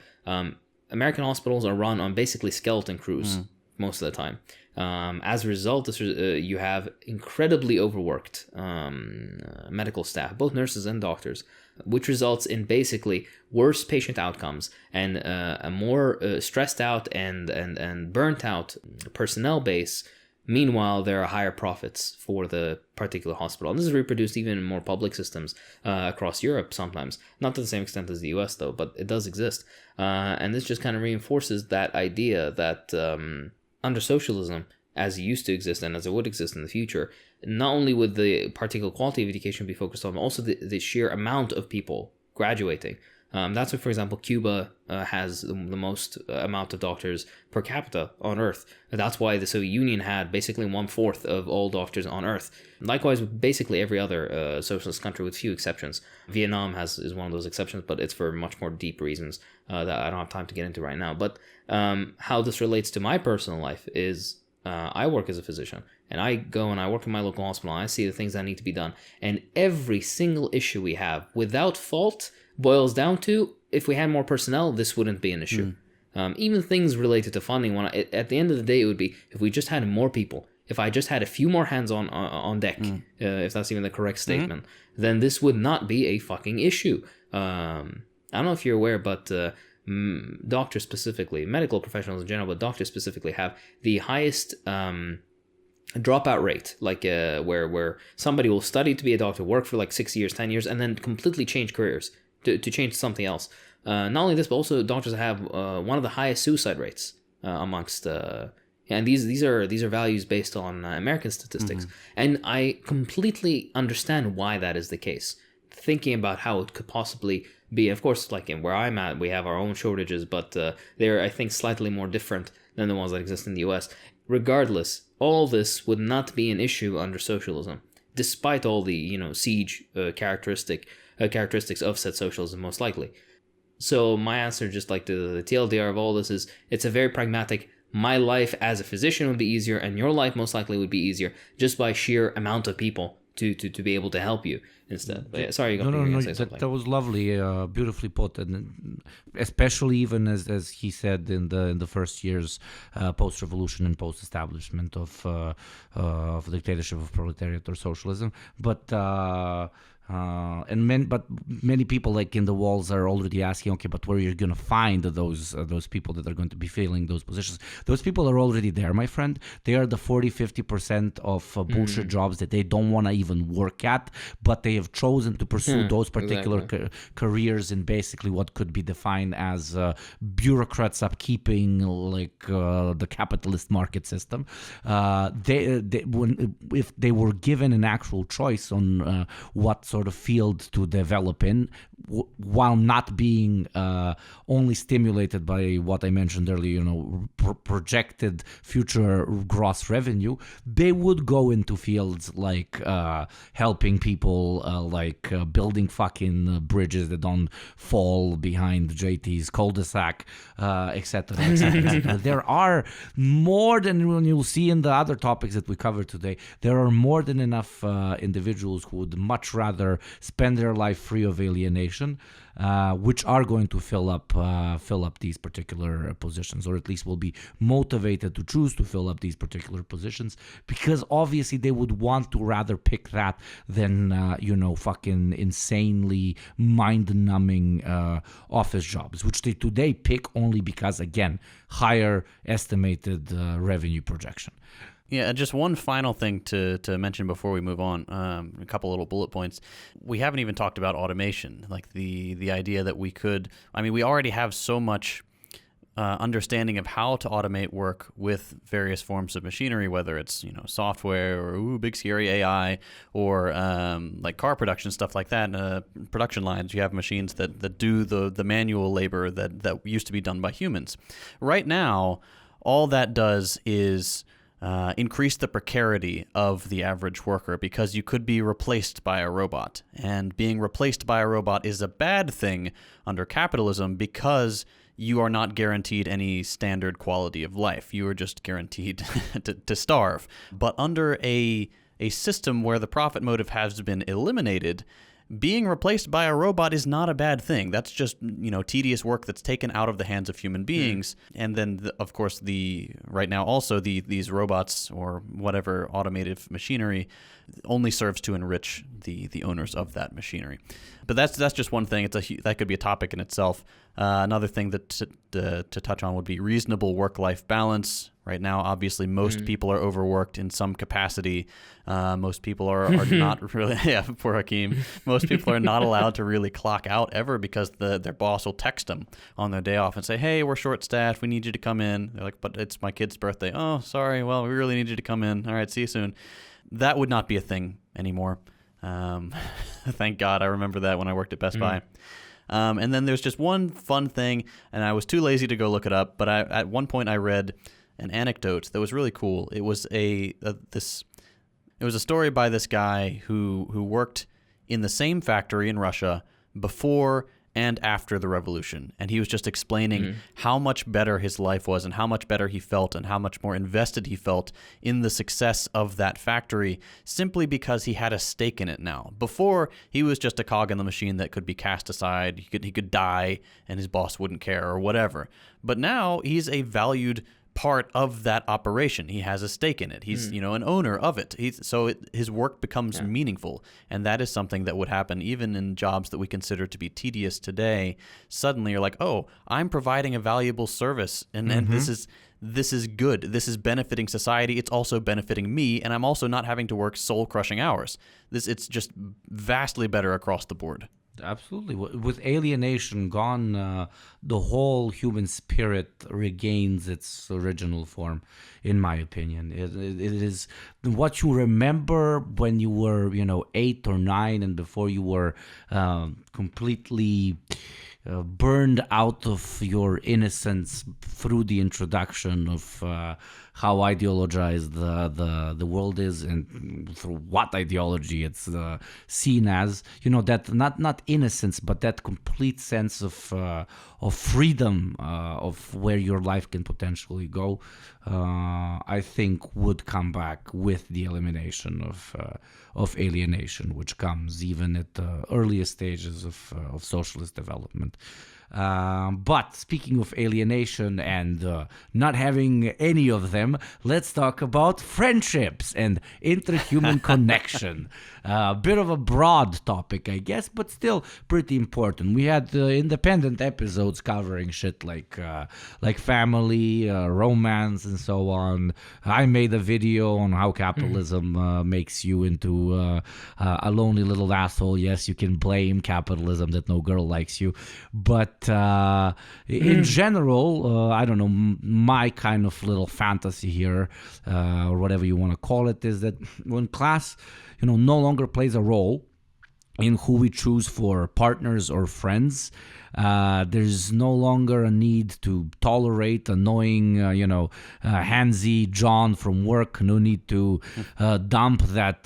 American hospitals are run on basically skeleton crews most of the time. As a result, you have incredibly overworked medical staff, both nurses and doctors, which results in basically worse patient outcomes and a more stressed out and burnt out personnel base. Meanwhile, there are higher profits for the particular hospital. And this is reproduced even in more public systems across Europe sometimes. Not to the same extent as the US, though, but it does exist. And this just kind of reinforces that idea that under socialism, as it used to exist and as it would exist in the future, not only would the particular quality of education be focused on, but also the sheer amount of people graduating. That's why, for example, Cuba has the most amount of doctors per capita on Earth. That's why the Soviet Union had basically 1/4 of all doctors on Earth. Likewise, with basically every other socialist country, with few exceptions. Vietnam is one of those exceptions, but it's for much more deep reasons that I don't have time to get into right now. But how this relates to my personal life is I work as a physician, and I go and I work in my local hospital, and I see the things that need to be done. And every single issue we have, without fault, boils down to, if we had more personnel, this wouldn't be an issue. Even things related to funding, at the end of the day, it would be, if we just had more people, if I just had a few more hands on deck, if that's even the correct statement, then this would not be a fucking issue. I don't know if you're aware, but doctors specifically, medical professionals in general, but doctors specifically have the highest dropout rate, like where somebody will study to be a doctor, work for like 6 years, 10 years, and then completely change careers to change to something else. Not only this, but also doctors have one of the highest suicide rates amongst. And these are values based on American statistics, and I completely understand why that is the case. Thinking about how it could possibly be, of course, like in where I'm at, we have our own shortages, but they're, I think, slightly more different than the ones that exist in the U.S. Regardless, all this would not be an issue under socialism, despite all the siege characteristics of said socialism, most likely. So my answer, just like the TLDR of all this, is it's a very pragmatic. My life as a physician would be easier, and your life most likely would be easier just by sheer amount of people to be able to help you instead. But yeah, sorry,
no, that was lovely, beautifully put, and especially even as he said in the first years post-revolution and post-establishment of dictatorship of proletariat or socialism, but. But many people like in the walls are already asking, okay, but where are you going to find those people that are going to be filling those positions? Those people are already there, my friend. They are the 40-50% of bullshit jobs that they don't want to even work at, but they have chosen to pursue those particular careers in basically what could be defined as bureaucrats upkeeping like the capitalist market system. If they were given an actual choice on what sort of field to develop in, while not being only stimulated by what I mentioned earlier, projected future gross revenue, they would go into fields like helping people, like building fucking bridges that don't fall behind JT's cul-de-sac, etc., etc. There are more than when you'll see in the other topics that we covered today. There are more than enough individuals who would much rather spend their life free of alienation, which are going to fill up these particular positions, or at least will be motivated to choose to fill up these particular positions, because obviously they would want to rather pick that than fucking insanely mind-numbing office jobs, which they today pick only because, again, higher estimated revenue projection.
Yeah, just one final thing to mention before we move on, a couple little bullet points. We haven't even talked about automation, like the idea that we already have so much understanding of how to automate work with various forms of machinery, whether it's software or big scary AI or like car production, stuff like that. Production lines, you have machines that do the manual labor that used to be done by humans. Right now, all that does is increase the precarity of the average worker, because you could be replaced by a robot. And being replaced by a robot is a bad thing under capitalism, because you are not guaranteed any standard quality of life. You are just guaranteed to starve. But under a system where the profit motive has been eliminated, being replaced by a robot is not a bad thing. That's just, tedious work that's taken out of the hands of human beings. And then, of course, right now also these robots or whatever automated machinery only serves to enrich the owners of that machinery. But that's just one thing. That could be a topic in itself. Another thing to touch on would be reasonable work-life balance. Right now, obviously, most people are overworked in some capacity. Most people are not really, poor Hakeem. Most people are not allowed to really clock out ever, because their boss will text them on their day off and say, hey, we're short-staffed, we need you to come in. They're like, but it's my kid's birthday. Oh, sorry, well, we really need you to come in. All right, see you soon. That would not be a thing anymore. Thank God, I remember that when I worked at Best Buy. And then there's just one fun thing, and I was too lazy to go look it up, but at one point I read an anecdote that was really cool. It was a story by this guy who worked in the same factory in Russia before and after the revolution. And he was just explaining how much better his life was and how much better he felt and how much more invested he felt in the success of that factory simply because he had a stake in it now. Before, he was just a cog in the machine that could be cast aside. He could die and his boss wouldn't care or whatever. But now he's a valued part of that operation. He has a stake in it. He's, an owner of it. His work becomes meaningful. And that is something that would happen even in jobs that we consider to be tedious today. Suddenly you're like, oh, I'm providing a valuable service. And this is good. This is benefiting society. It's also benefiting me. And I'm also not having to work soul-crushing hours. It's just vastly better across the board.
Absolutely. With alienation gone, the whole human spirit regains its original form, in my opinion. It is what you remember when you were, 8 or 9 and before you were completely burned out of your innocence through the introduction of how ideologized the world is and through what ideology it's seen as. That not innocence, but that complete sense of freedom of where your life can potentially go. I think would come back with the elimination of alienation, which comes even at the earliest stages of socialist development. But speaking of alienation and not having any of them, let's talk about friendships and interhuman connection. A bit of a broad topic, I guess, but still pretty important. We had independent episodes covering shit like family, romance, and so on. I made a video on how capitalism makes you into a lonely little asshole. Yes, you can blame capitalism that no girl likes you, but in general, I don't know, my kind of little fantasy here, or whatever you want to call it, is that when class, no longer plays a role in who we choose for partners or friends, there's no longer a need to tolerate annoying, handsy John from work. No need to dump that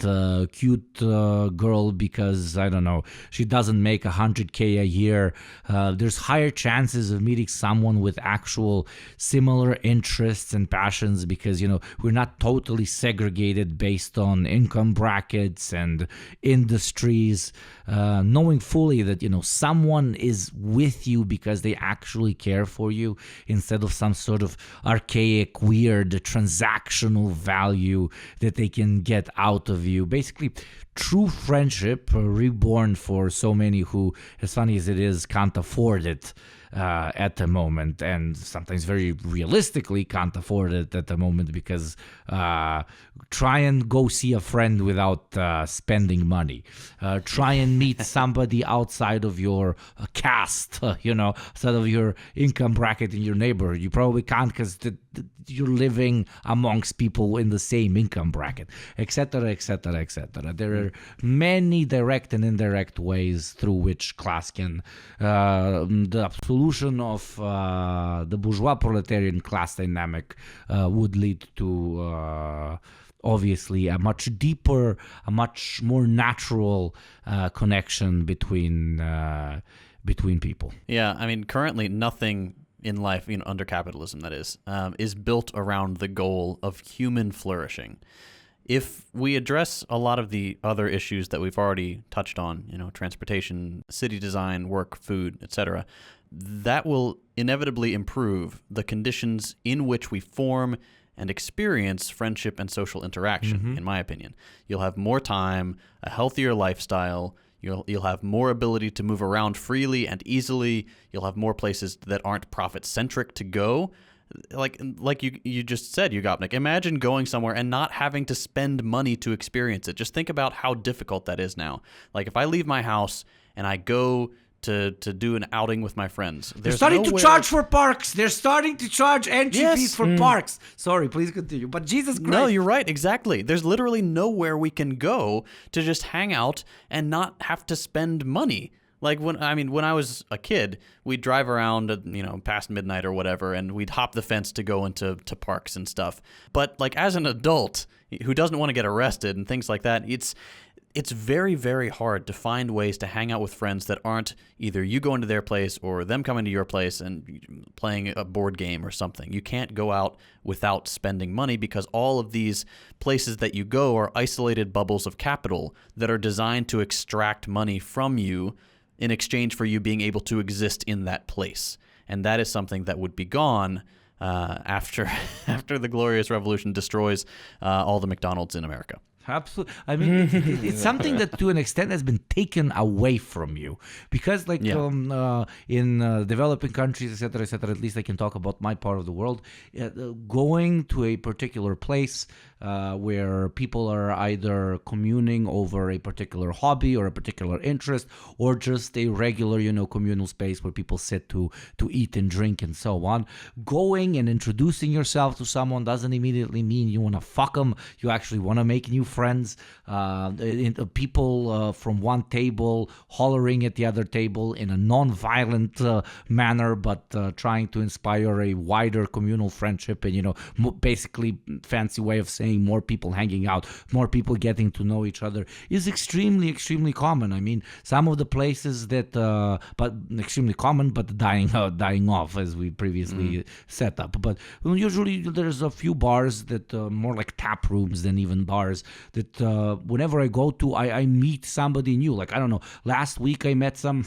cute girl because, I don't know, she doesn't make $100K a year. There's higher chances of meeting someone with actual similar interests and passions because, we're not totally segregated based on income brackets and industries. Knowing fully that, someone is with you because they actually care for you instead of some sort of archaic, weird, transactional value that they can get out of you. Basically, true friendship reborn for so many who, as funny as it is, can't afford it at the moment, and sometimes very realistically can't afford it at the moment because try and go see a friend without spending money. Try and meet somebody outside of your caste, outside of your income bracket in your neighborhood. You probably can't because you're living amongst people in the same income bracket, etc., etc., etc. There are many direct and indirect ways through which class can the solution of the bourgeois proletarian class dynamic would lead to obviously a much deeper, a much more natural connection between people.
Yeah, I mean, currently nothing in life, under capitalism, that is built around the goal of human flourishing. If we address a lot of the other issues that we've already touched on, transportation, city design, work, food, etc., that will inevitably improve the conditions in which we form and experience friendship and social interaction, in my opinion. You'll have more time, a healthier lifestyle. You'll have more ability to move around freely and easily. You'll have more places that aren't profit-centric to go. Like you just said, Yugopnik, imagine going somewhere and not having to spend money to experience it. Just think about how difficult that is now. Like if I leave my house and I go to do an outing with my friends.
They're starting to charge for parks. They're starting to charge entry fees for parks. Sorry, please continue. But Jesus Christ.
No, you're right. Exactly. There's literally nowhere we can go to just hang out and not have to spend money. Like when I was a kid, we'd drive around, past midnight or whatever, and we'd hop the fence to go into parks and stuff. But like as an adult who doesn't want to get arrested and things like that, it's very, very hard to find ways to hang out with friends that aren't either you going to their place or them coming to your place and playing a board game or something. You can't go out without spending money because all of these places that you go are isolated bubbles of capital that are designed to extract money from you in exchange for you being able to exist in that place. And that is something that would be gone after the Glorious Revolution destroys all the McDonald's in America.
Absolutely. I mean, it's something that to an extent has been taken away from you because in developing countries, etc., at least I can talk about my part of the world, going to a particular place where people are either communing over a particular hobby or a particular interest or just a regular, communal space where people sit to eat and drink and so on. Going and introducing yourself to someone doesn't immediately mean you want to fuck them. You actually want to make new friends. People from one table hollering at the other table in a non-violent manner, but trying to inspire a wider communal friendship and, basically fancy way of saying more people hanging out, more people getting to know each other is extremely, extremely common. I mean, some of the places that, but extremely common, but dying off as we previously set up. But usually there's a few bars that more like tap rooms than even bars that whenever I go to, I meet somebody new. Like, I don't know, last week I met some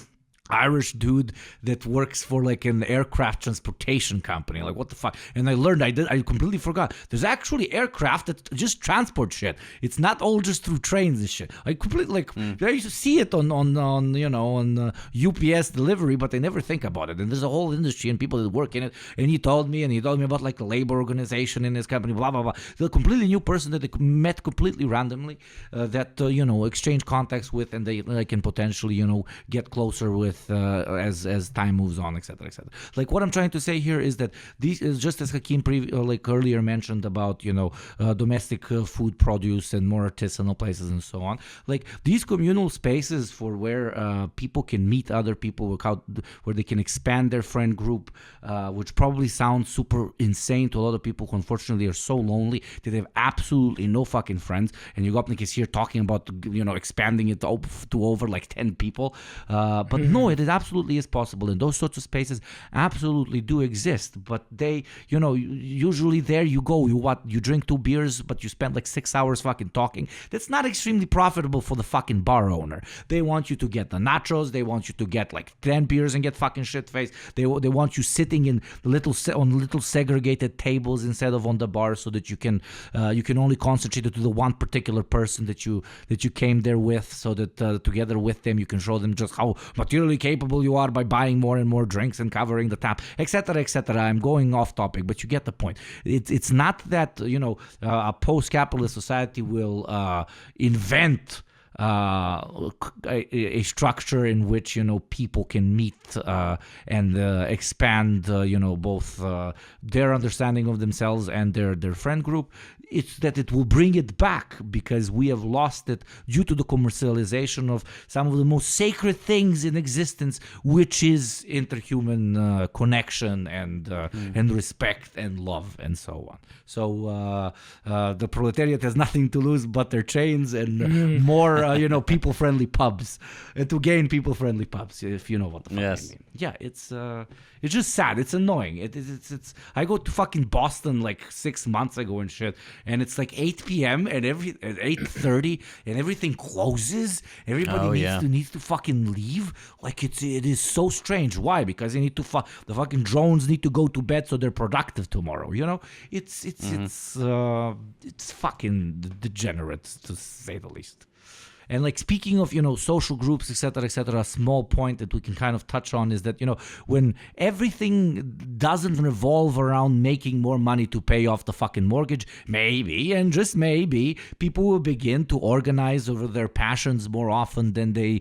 Irish dude that works for like an aircraft transportation company. Like, what the fuck? And I learned, I completely forgot. There's actually aircraft that just transport shit. It's not all just through trains and shit. I completely I used to see it on UPS delivery, but I never think about it. And there's a whole industry and people that work in it. And he told me about like the labor organization in his company, blah, blah, blah. The completely new person that I met completely randomly that, exchange contacts with, and they can potentially, get closer with as time moves on, etc., etc. Like, what I'm trying to say here is that these is just as Hakeem earlier mentioned about domestic food produce and more artisanal places and so on. Like, these communal spaces for where people can meet other people, where they can expand their friend group, which probably sounds super insane to a lot of people who unfortunately are so lonely that they have absolutely no fucking friends. And Yugopnik is here talking about expanding it to over like 10 people, but no, it absolutely is possible, and those sorts of spaces absolutely do exist. But they, usually there you go, you drink 2 beers, but you spend like 6 hours fucking talking. That's not extremely profitable for the fucking bar owner. They want you to get the nachos. They want you to get like 10 beers and get fucking shit faced. They want you sitting in little segregated tables instead of on the bar, so that you can only concentrate to the one particular person that you came there with, so that together with them you can show them just how materially capable you are by buying more and more drinks and covering the tab, etc., etc. I'm going off topic, but you get the point. It's not that a post-capitalist society will invent a structure in which people can meet and expand both their understanding of themselves and their friend group. It's that it will bring it back because we have lost it due to the commercialization of some of the most sacred things in existence, which is interhuman connection and respect and love and so on. So the proletariat has nothing to lose but their chains and more people-friendly pubs, to gain people-friendly pubs, if you know what the fuck I mean. Yeah, it's just sad. It's annoying. It's I go to fucking Boston like 6 months ago and shit, and it's like 8 p.m. and at 8:30 and everything closes. Everybody needs to fucking leave. Like it is so strange. Why? Because they need to the fucking drones need to go to bed so they're productive tomorrow. It's fucking degenerate, to say the least. And like, speaking of, social groups, etc., a small point that we can kind of touch on is that, when everything doesn't revolve around making more money to pay off the fucking mortgage, maybe, and just maybe, people will begin to organize over their passions more often than they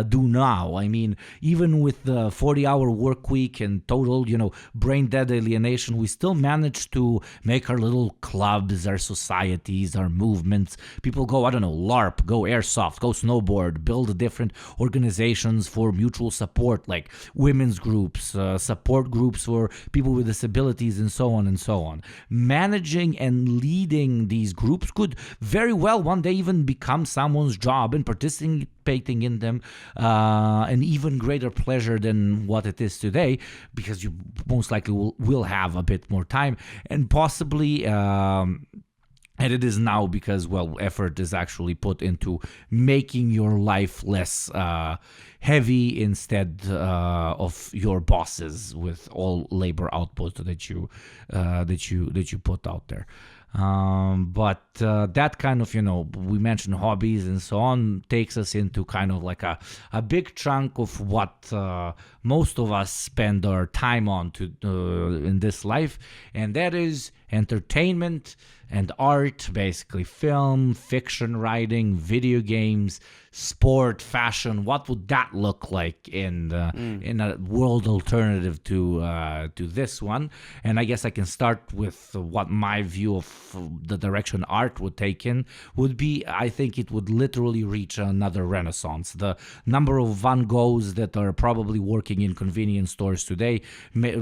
do now. I mean, even with the 40-hour work week and total, brain-dead alienation, we still manage to make our little clubs, our societies, our movements. People go, I don't know, LARP, go airsoft, go snowboard, build different organizations for mutual support, like women's groups, support groups for people with disabilities, and so on and so on. Managing and leading these groups could very well one day even become someone's job, and participating in them an even greater pleasure than what it is today, because you most likely will have a bit more time, and possibly and it is now, because, well, effort is actually put into making your life less heavy instead of your bosses with all labor output that you put out there. But that kind of, we mentioned hobbies and so on, takes us into kind of like a big chunk of what most of us spend our time on in this life, and that is entertainment and art, basically film, fiction writing, video games, sport, fashion. What would that look like in a world alternative to this one? And I guess I can start with what my view of the direction art would take in would be. I think it would literally reach another renaissance. The number of Van Goghs that are probably working in convenience stores today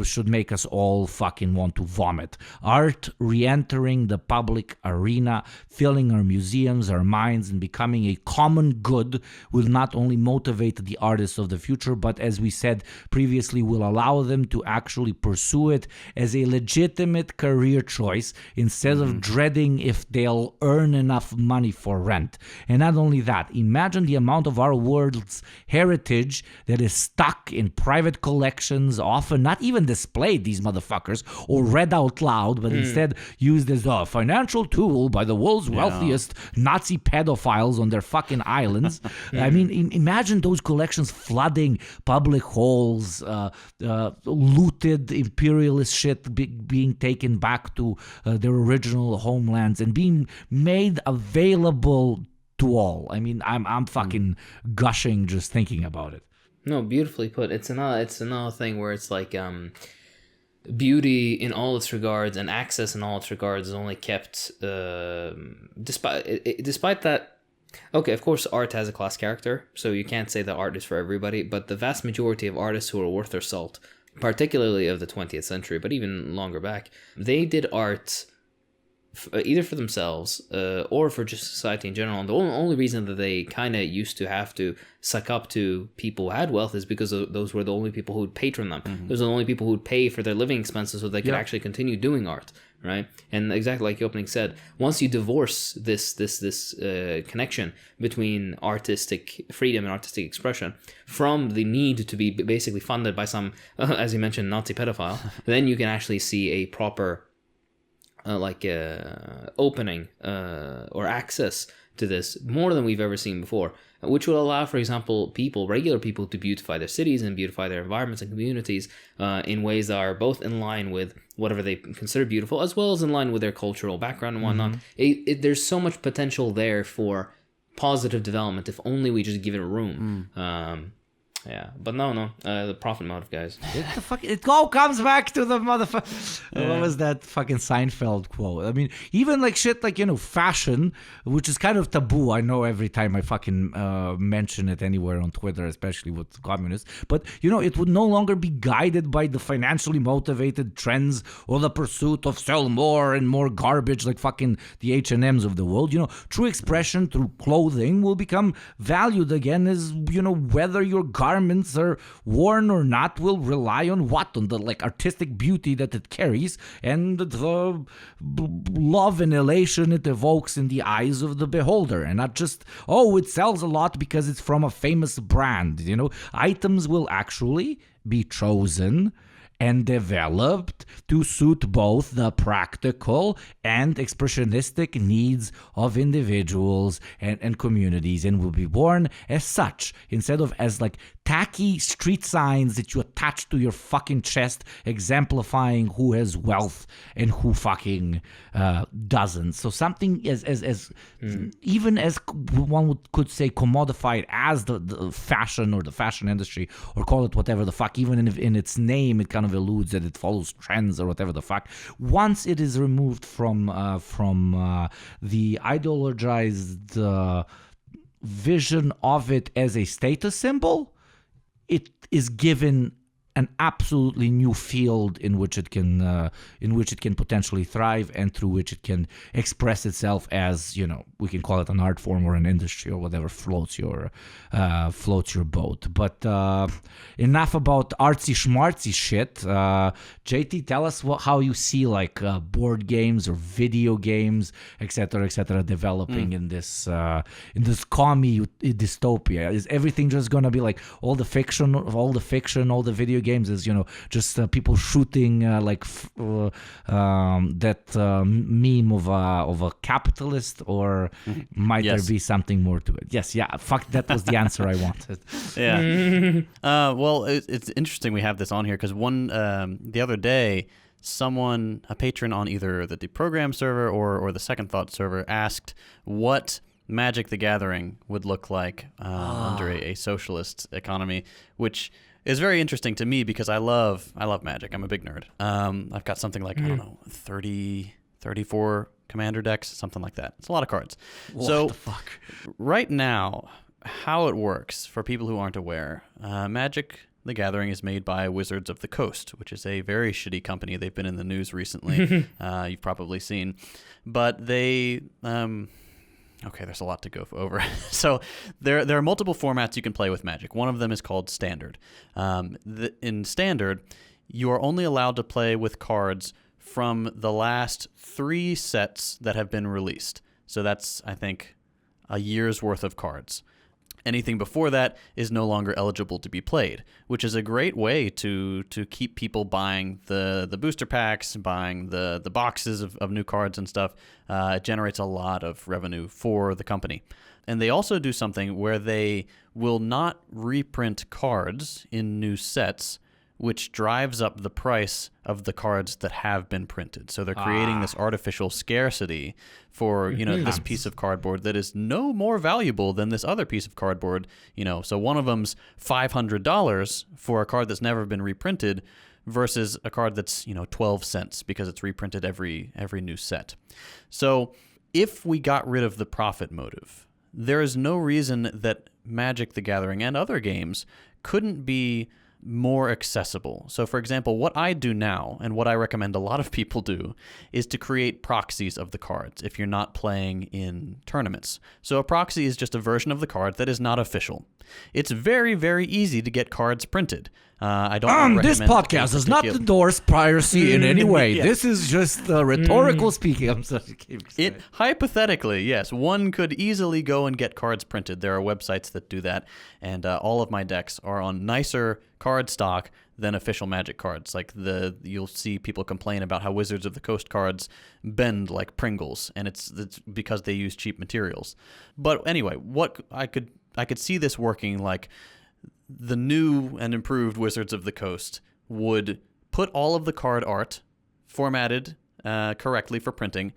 should make us all fucking want to vomit. Art re-entering the public arena, filling our museums, our minds, and becoming a common good will not only motivate the artists of the future, but, as we said previously, will allow them to actually pursue it as a legitimate career choice instead of dreading if they'll earn enough money for rent. And not only that, imagine the amount of our world's heritage that is stuck in private collections, often not even displayed, these motherfuckers, or read out loud, but instead used as a financial tool by the world's wealthiest Nazi pedophiles on their fucking islands. I mean, imagine those collections flooding public halls, looted imperialist shit being taken back to their original homelands and being made available to all. I mean, I'm fucking gushing just thinking about it.
No, beautifully put. It's another thing where it's like beauty in all its regards and access in all its regards is only kept despite that. Okay, of course, art has a class character, so you can't say that art is for everybody, but the vast majority of artists who are worth their salt, particularly of the 20th century, but even longer back, they did art either for themselves or for just society in general. And the only reason that they kind of used to have to suck up to people who had wealth is because those were the only people who would patron them. Those are the only people who would pay for their living expenses so they could actually continue doing art. Right, and exactly like the opening said, once you divorce this connection between artistic freedom and artistic expression from the need to be basically funded by some, as you mentioned, Nazi pedophile, then you can actually see a proper opening or access to this more than we've ever seen before, which will allow, for example, regular people to beautify their cities and beautify their environments and communities in ways that are both in line with whatever they consider beautiful, as well as in line with their cultural background and whatnot. There's so much potential there for positive development if only we just give it room. Yeah, but no, the profit motive, guys.
It all comes back to the motherfucker. What was that fucking Seinfeld quote? I mean, even like shit like, fashion, which is kind of taboo. I know every time I fucking mention it anywhere on Twitter, especially with communists. But, it would no longer be guided by the financially motivated trends or the pursuit of sell more and more garbage like fucking the H&Ms of the world. True expression through clothing will become valued again as, whether your garments are worn or not will rely on the artistic beauty that it carries and the love and elation it evokes in the eyes of the beholder, and not just it sells a lot because it's from a famous brand. Items will actually be chosen and developed to suit both the practical and expressionistic needs of individuals and communities, and will be worn as such instead of as tacky street signs that you attach to your fucking chest, exemplifying who has wealth and who fucking doesn't. So something as even as one could say commodified as the fashion or the fashion industry, or call it whatever the fuck, even if in its name it kind of alludes that it follows trends or whatever the fuck. Once it is removed from the ideologized vision of it as a status symbol, it is given an absolutely new field in which it can potentially thrive, and through which it can express itself as, we can call it an art form or an industry or whatever floats your boat. But enough about artsy schmartsy shit. JT, tell us how you see like board games or video games, etc., developing in this commie dystopia. Is everything just gonna be like all the fiction, all the video games is just people shooting that meme of a capitalist, or might there be something more to it? Yes, yeah. Fuck, that was the answer I wanted.
Yeah. Well, it's interesting we have this on here because the other day, a patron on either the Deprogram server or the Second Thought server asked what Magic the Gathering would look like under a socialist economy, which is very interesting to me because I love Magic. I'm a big nerd. I've got something like, I don't know, 34 commander decks, something like that. It's a lot of cards.
What the fuck?
Right now, how it works, for people who aren't aware, Magic the Gathering is made by Wizards of the Coast, which is a very shitty company. They've been in the news recently. You've probably seen. But they... Okay, there's a lot to go over. So there are multiple formats you can play with Magic. One of them is called Standard. In Standard, you are only allowed to play with cards from the last 3 sets that have been released. So that's, I think, a year's worth of cards. Anything before that is no longer eligible to be played, which is a great way to keep people buying the booster packs, buying the boxes of new cards and stuff. It generates a lot of revenue for the company. And they also do something where they will not reprint cards in new sets, which drives up the price of the cards that have been printed. So they're creating this artificial scarcity for, this piece of cardboard that is no more valuable than this other piece of cardboard. So one of them's $500 for a card that's never been reprinted versus a card that's, 12 cents because it's reprinted every new set. So if we got rid of the profit motive, there is no reason that Magic the Gathering and other games couldn't be more accessible. So for example, what I do now, and what I recommend a lot of people do, is to create proxies of the cards if you're not playing in tournaments. So a proxy is just a version of the card that is not official. It's very, very easy to get cards printed. I don't recommend
this podcast does not endorse piracy in any way. Yeah. This is just rhetorical speaking. I'm sorry.
Hypothetically, yes, one could easily go and get cards printed. There are websites that do that, and all of my decks are on nicer card stock than official Magic cards. Like you'll see people complain about how Wizards of the Coast cards bend like Pringles, and it's because they use cheap materials. But anyway, what I could see this working like the new and improved Wizards of the Coast would put all of the card art formatted correctly for printing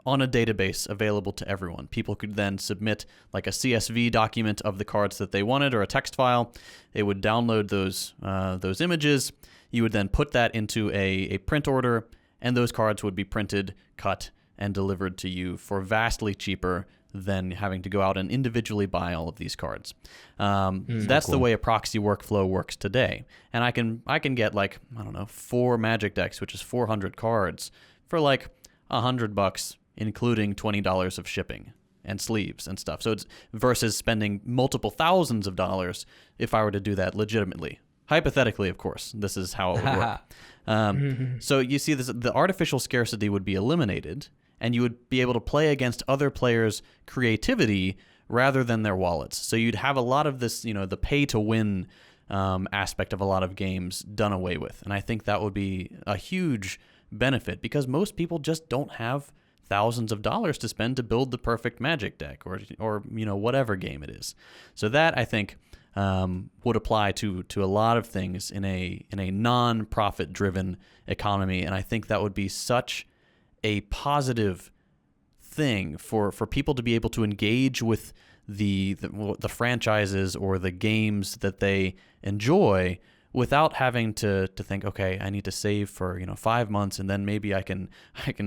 on a database available to everyone. People could then submit like a CSV document of the cards that they wanted or a text file. It would download those images. You would then put that into a print order, and those cards would be printed, cut, and delivered to you for vastly cheaper than having to go out and individually buy all of these cards. That's cool. The way a proxy workflow works today. And I can get like, I don't know, 4 Magic decks, which is 400 cards, for like $100, including $20 of shipping and sleeves and stuff. So it's versus spending multiple thousands of dollars if I were to do that legitimately. Hypothetically, of course, this is how it would work. So you see, the artificial scarcity would be eliminated, and you would be able to play against other players' creativity rather than their wallets. So you'd have a lot of this, the pay-to-win aspect of a lot of games done away with. And I think that would be a huge benefit because most people just don't have thousands of dollars to spend to build the perfect Magic deck or whatever game it is. So that, I think, would apply to a lot of things in a non-profit driven economy. And I think that would be such a positive thing for people to be able to engage with the franchises or the games that they enjoy without having to think, okay, I need to save for 5 months, and then maybe I can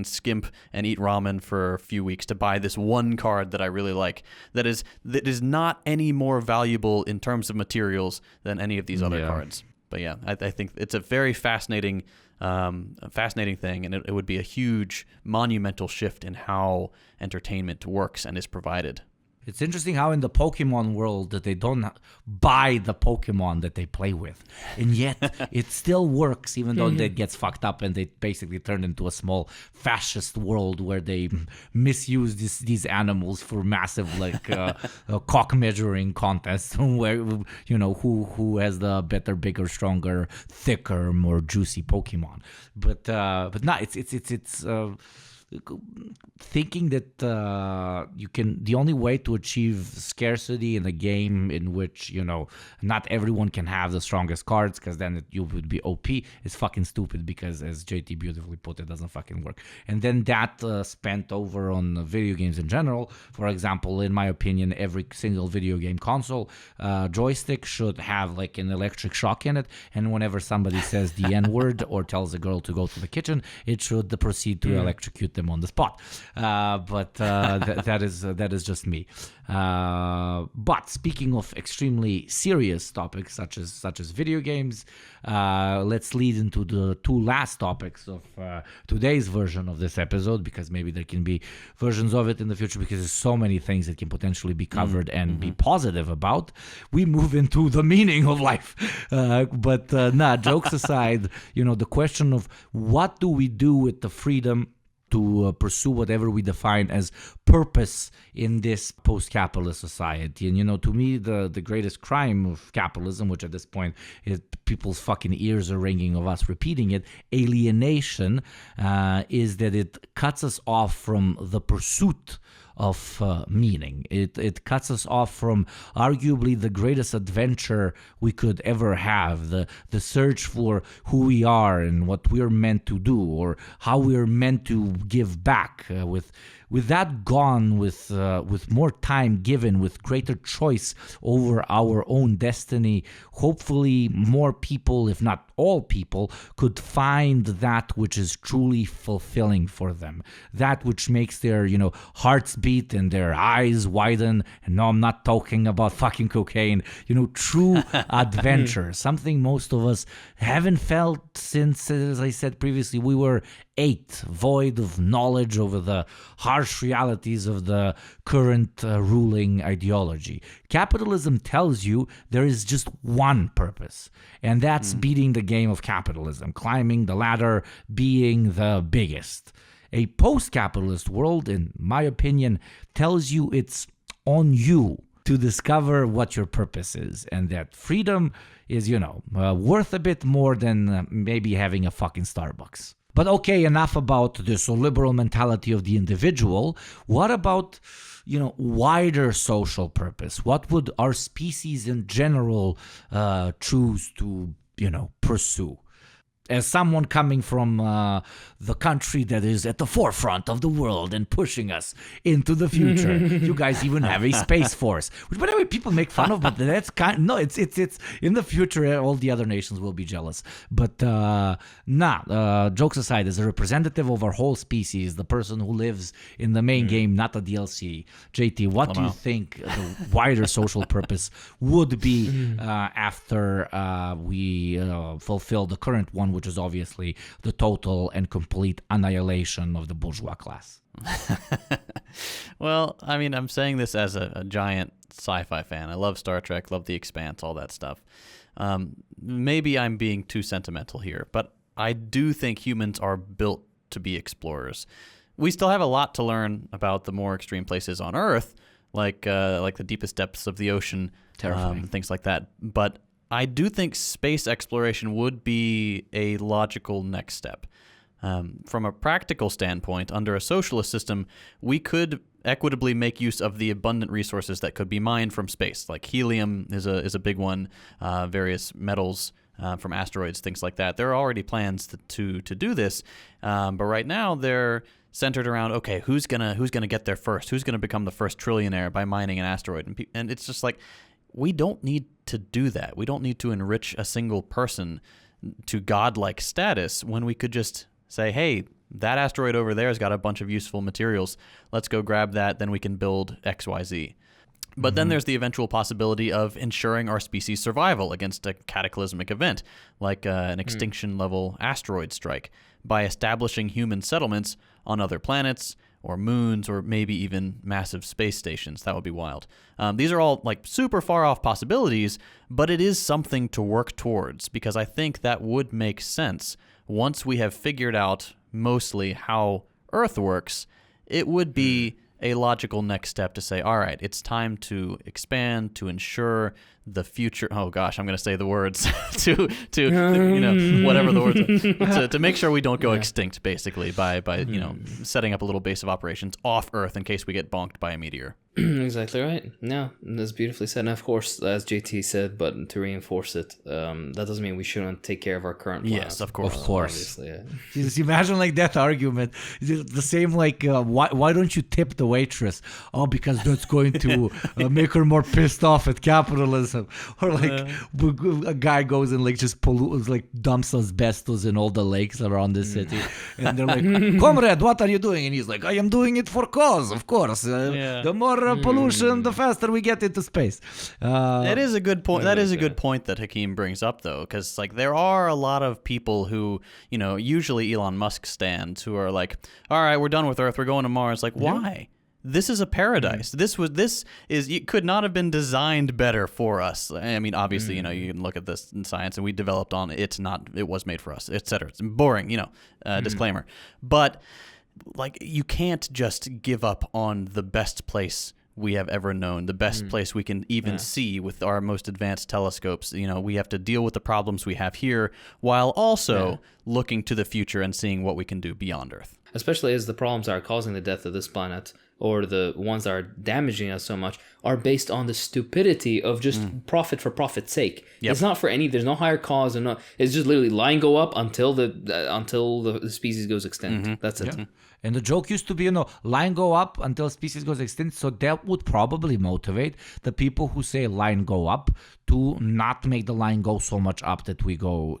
skimp and eat ramen for a few weeks to buy this one card that I really like, that is not any more valuable in terms of materials than any of these other cards. But yeah, I think it's a very fascinating thing, and it would be a huge monumental shift in how entertainment works and is provided.
It's interesting how in the Pokemon world that they don't buy the Pokemon that they play with. And yet it still works, even though that gets fucked up and they basically turn into a small fascist world where they misuse these animals for massive cock measuring contests where, who has the better, bigger, stronger, thicker, more juicy Pokemon. But no, it's thinking that the only way to achieve scarcity in a game in which not everyone can have the strongest cards, because then you would be OP, is fucking stupid, because as JT beautifully put, it doesn't fucking work. And then that spent over on video games in general. For example, in my opinion, every single video game console joystick should have like an electric shock in it, and whenever somebody says the N-word or tells a girl to go to the kitchen, it should proceed to electrocute them on the spot. But that is just me. But speaking of extremely serious topics such as video games, let's lead into the two last topics of today's version of this episode, because maybe there can be versions of it in the future, because there's so many things that can potentially be covered and be positive about. We move into the meaning of life. But jokes aside, the question of what do we do with the freedom to pursue whatever we define as purpose in this post-capitalist society. And, to me, the greatest crime of capitalism, which at this point is people's fucking ears are ringing of us repeating it, alienation, is that it cuts us off from the pursuit of meaning. It cuts us off from arguably the greatest adventure we could ever have, the search for who we are and what we're meant to do, or how we're meant to give back. With that gone, with more time given, with greater choice over our own destiny, hopefully more people, if not all people, could find that which is truly fulfilling for them, that which makes their hearts beat and their eyes widen. And no, I'm not talking about fucking cocaine. True adventure, something most of us haven't felt since, as I said previously, we were 8, void of knowledge over the harsh realities of the current ruling ideology. Capitalism tells you there is just one purpose, and that's beating the game of capitalism, climbing the ladder, being the biggest. A post-capitalist world, in my opinion, tells you it's on you to discover what your purpose is, and that freedom is, worth a bit more than maybe having a fucking Starbucks. But okay, enough about this liberal mentality of the individual. What about, wider social purpose? What would our species in general choose to, pursue? As someone coming from the country that is at the forefront of the world and pushing us into the future, you guys even have a space force, which, by the way, people make fun of, but that's it's in the future. All the other nations will be jealous. But jokes aside, as a representative of our whole species, the person who lives in the main game, not the DLC, JT, what do you think the wider social purpose would be after we fulfill the current one, which is obviously the total and complete annihilation of the bourgeois class?
Well, I mean, I'm saying this as a giant sci-fi fan. I love Star Trek, love The Expanse, all that stuff. Maybe I'm being too sentimental here, but I do think humans are built to be explorers. We still have a lot to learn about the more extreme places on Earth, like the deepest depths of the ocean, things like that. But I do think space exploration would be a logical next step. From a practical standpoint, under a socialist system, we could equitably make use of the abundant resources that could be mined from space. Like helium is a big one, various metals from asteroids, things like that. There are already plans to do this, but right now they're centered around, okay, who's gonna get there first? Who's gonna become the first trillionaire by mining an asteroid? And it's just like, we don't need to do that. We don't need to enrich a single person to godlike status when we could just say, hey, that asteroid over there has got a bunch of useful materials. Let's go grab that. Then we can build XYZ. But then there's the eventual possibility of ensuring our species' survival against a cataclysmic event, like an extinction-level asteroid strike, by establishing human settlements on other planets or moons or maybe even massive space stations. That would be wild. These are all like super far-off possibilities, but it is something to work towards, because I think that would make sense. Once we have figured out mostly how Earth works, it would be a logical next step to say, all right, it's time to expand, to ensure the future. Oh gosh, I'm going to say the words to whatever the words are, to make sure we don't go extinct, basically, by setting up a little base of operations off Earth in case we get bonked by a meteor.
Exactly right. No, that's beautifully said. And of course, as JT said, but to reinforce it, that doesn't mean we shouldn't take care of our current plans.
Yes, of course.
Obviously, yeah.
Just imagine like that argument. The same like, why don't you tip the waitress? Oh, because that's going to make her more pissed off at capitalism. Or like a guy goes and like just pollutes, like dumps asbestos in all the lakes around the city. And they're like, comrade, what are you doing? And he's like, I am doing it for cause, of course. The more pollution, the faster we get into space.
It is a good point. That is a good point that Hakeem brings up, though, because like there are a lot of people who, usually Elon Musk stands, who are like, all right, we're done with Earth, we're going to Mars. Like, why? This is a paradise. It could not have been designed better for us. I mean, obviously, you can look at this in science, and we developed on it was made for us, etc. It's boring, disclaimer. But like, you can't just give up on the best place we have ever known, the best place we can even see with our most advanced telescopes. We have to deal with the problems we have here while also looking to the future and seeing what we can do beyond Earth.
Especially as the problems that are causing the death of this planet, or the ones that are damaging us so much, are based on the stupidity of just profit for profit's sake. It's not for there's no higher cause, and it's just literally line go up until the species goes extinct. That's it.
And the joke used to be, line go up until species goes extinct. So that would probably motivate the people who say line go up to not make the line go so much up that we go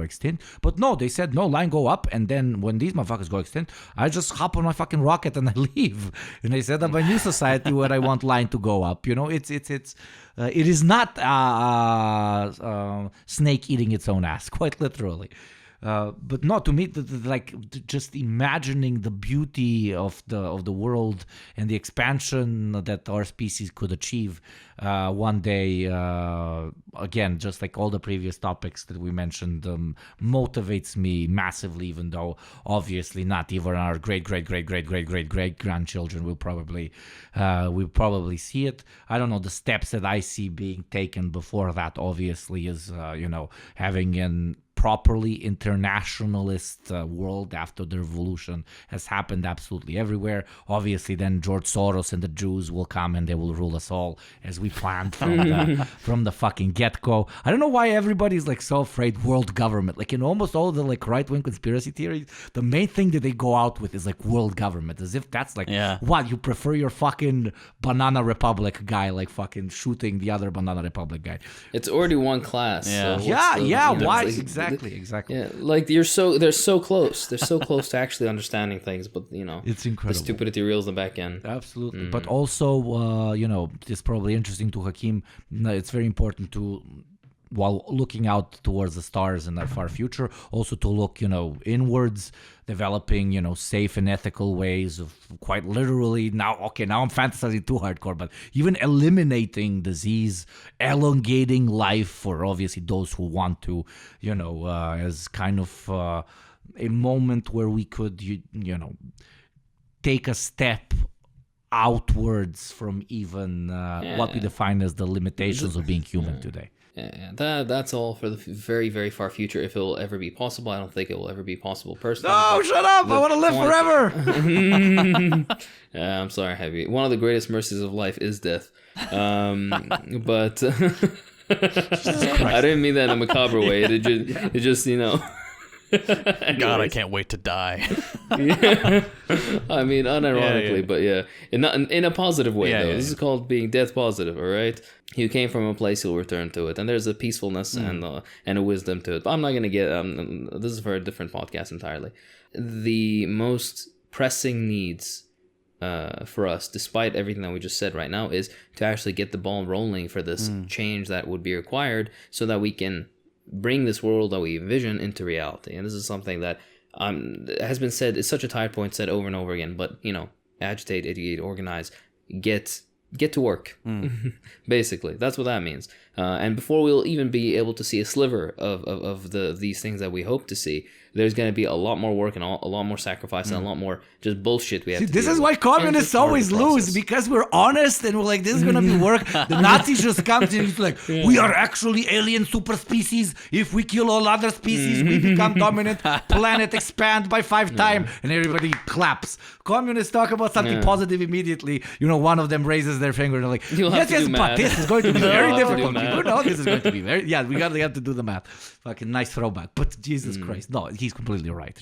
extinct. But no, they said no, line go up, and then when these motherfuckers go extinct, I just hop on my fucking rocket and I leave. And they set up a new society where I want line to go up. It is not snake eating its own ass, quite literally. But no, to me, just imagining the beauty of the world and the expansion that our species could achieve one day, again, just like all the previous topics that we mentioned, motivates me massively. Even though obviously not even our great grandchildren will probably see it. I don't know, the steps that I see being taken before that obviously is having an properly internationalist world after the revolution has happened absolutely everywhere. Obviously, then George Soros and the Jews will come and they will rule us all as we planned from the fucking get-go. I don't know why everybody's like so afraid world government. Like in almost all the like right-wing conspiracy theories, the main thing that they go out with is like world government, as if that's like, what, you prefer your fucking banana republic guy like fucking shooting the other banana republic guy.
It's already one class.
So why? Exactly.
Yeah, like they're so close. They're so close to actually understanding things, but
it's incredible.
The stupidity reels in the back end.
Absolutely. But also, it's probably interesting to Hakeem. It's very important to, while looking out towards the stars in our far future, also to look, inwards, developing, safe and ethical ways of quite literally now I'm fantasizing too hardcore, but even eliminating disease, elongating life for obviously those who want to, as kind of a moment where we could, take a step outwards from even what we define as the limitations of being human today.
Yeah, that's all for the very, very far future, if it will ever be possible. I don't think it will ever be possible personally.
No, shut up! I want to live forever!
I'm sorry, Heavy. One of the greatest mercies of life is death. But I didn't mean that in a macabre way. It just
God, I can't wait to die.
Yeah. I mean, unironically, but in a positive way, though. This is called being death positive, all right? You came from a place, you'll return to it. And there's a peacefulness and a wisdom to it. But I'm not going to get... this is for a different podcast entirely. The most pressing needs for us, despite everything that we just said right now, is to actually get the ball rolling for this change that would be required so that we can bring this world that we envision into reality. And this is something that has been said, it's such a tired point, said over and over again, but, agitate, educate, organize, get to work. Basically, that's what that means. And before we'll even be able to see a sliver of these things that we hope to see, there's going to be a lot more work and a lot more sacrifice and a lot more just bullshit we have to do.
This is why communists always lose, because we're honest and we're like, this is going to be work. The Nazis just come and it's like, we are actually alien super species. If we kill all other species, we become dominant. Planet expand by 5 times. And everybody claps. Communists talk about something positive immediately. One of them raises their finger and they're like, yes, but this is going to be very difficult. This is going to be very... Yeah, we have to do the math. Fucking nice throwback. But Jesus Christ. No, he's completely right.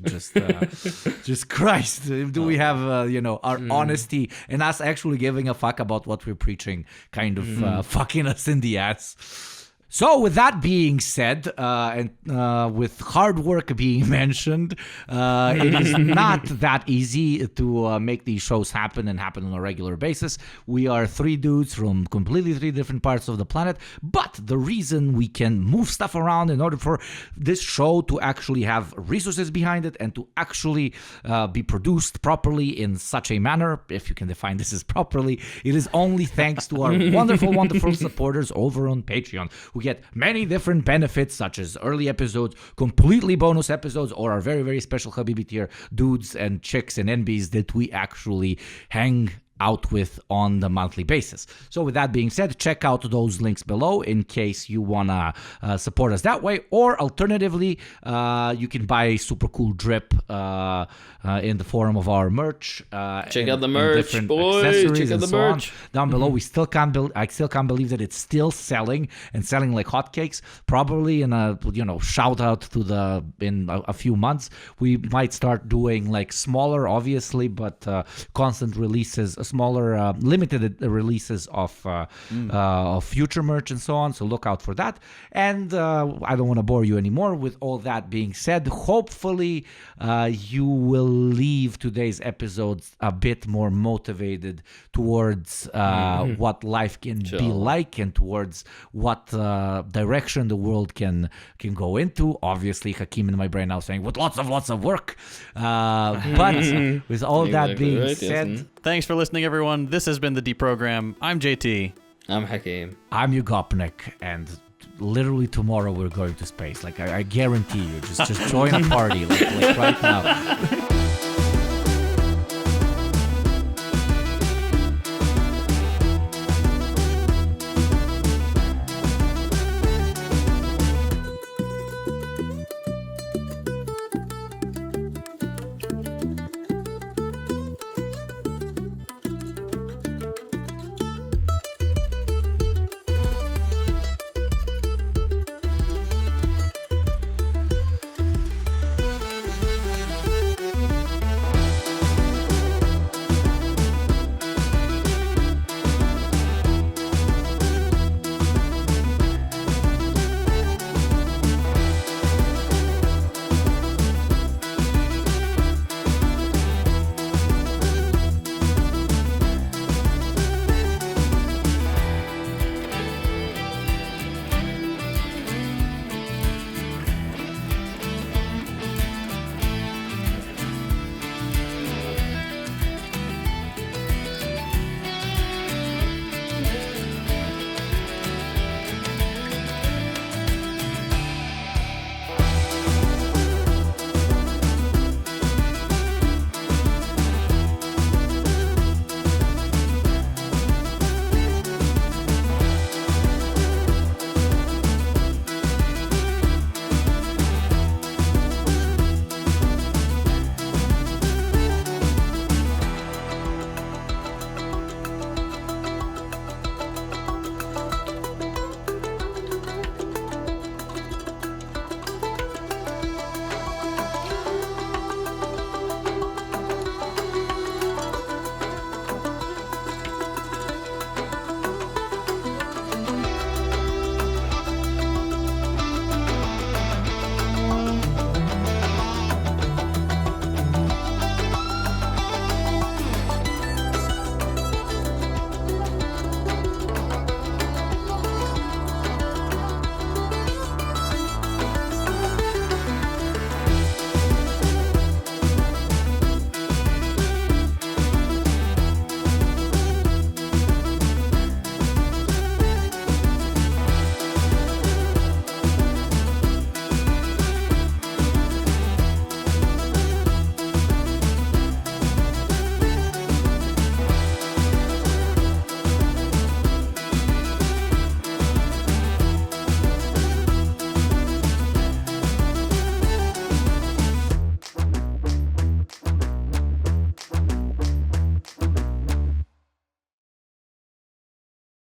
Just Christ. Do we have, our honesty and us actually giving a fuck about what we're preaching kind of fucking us in the ass. So with that being said, and with hard work being mentioned, it is not that easy to make these shows happen on a regular basis. We are 3 dudes from completely 3 different parts of the planet, but the reason we can move stuff around in order for this show to actually have resources behind it and to actually be produced properly in such a manner, if you can define this as properly, it is only thanks to our wonderful, wonderful supporters over on Patreon, who get many different benefits, such as early episodes, completely bonus episodes, or our very, very special Habibi tier dudes and chicks and NBs that we actually hang out with on the monthly basis. So with that being said, check out those links below in case you want to support us that way, or alternatively, you can buy a super cool drip in the form of our merch.
Check out the merch, boys. Check out the merch.
Down below, I still can't believe that it's still selling and selling like hotcakes. Probably in a shout out to in a few months, we might start doing like smaller, obviously, but constant releases, smaller limited releases of future merch and so on. So look out for that. And I don't want to bore you anymore. With all that being said, hopefully you will leave today's episodes a bit more motivated towards what life can be like and towards what direction the world can go into. Obviously, Hakeem in my brain now saying with lots of work. But with all that being said,
thanks for listening, everyone. This has been the Deprogram. I'm JT.
I'm Hakeem.
I'm Yugopnik, and literally tomorrow we're going to space. Like I guarantee you, just join a party like right now.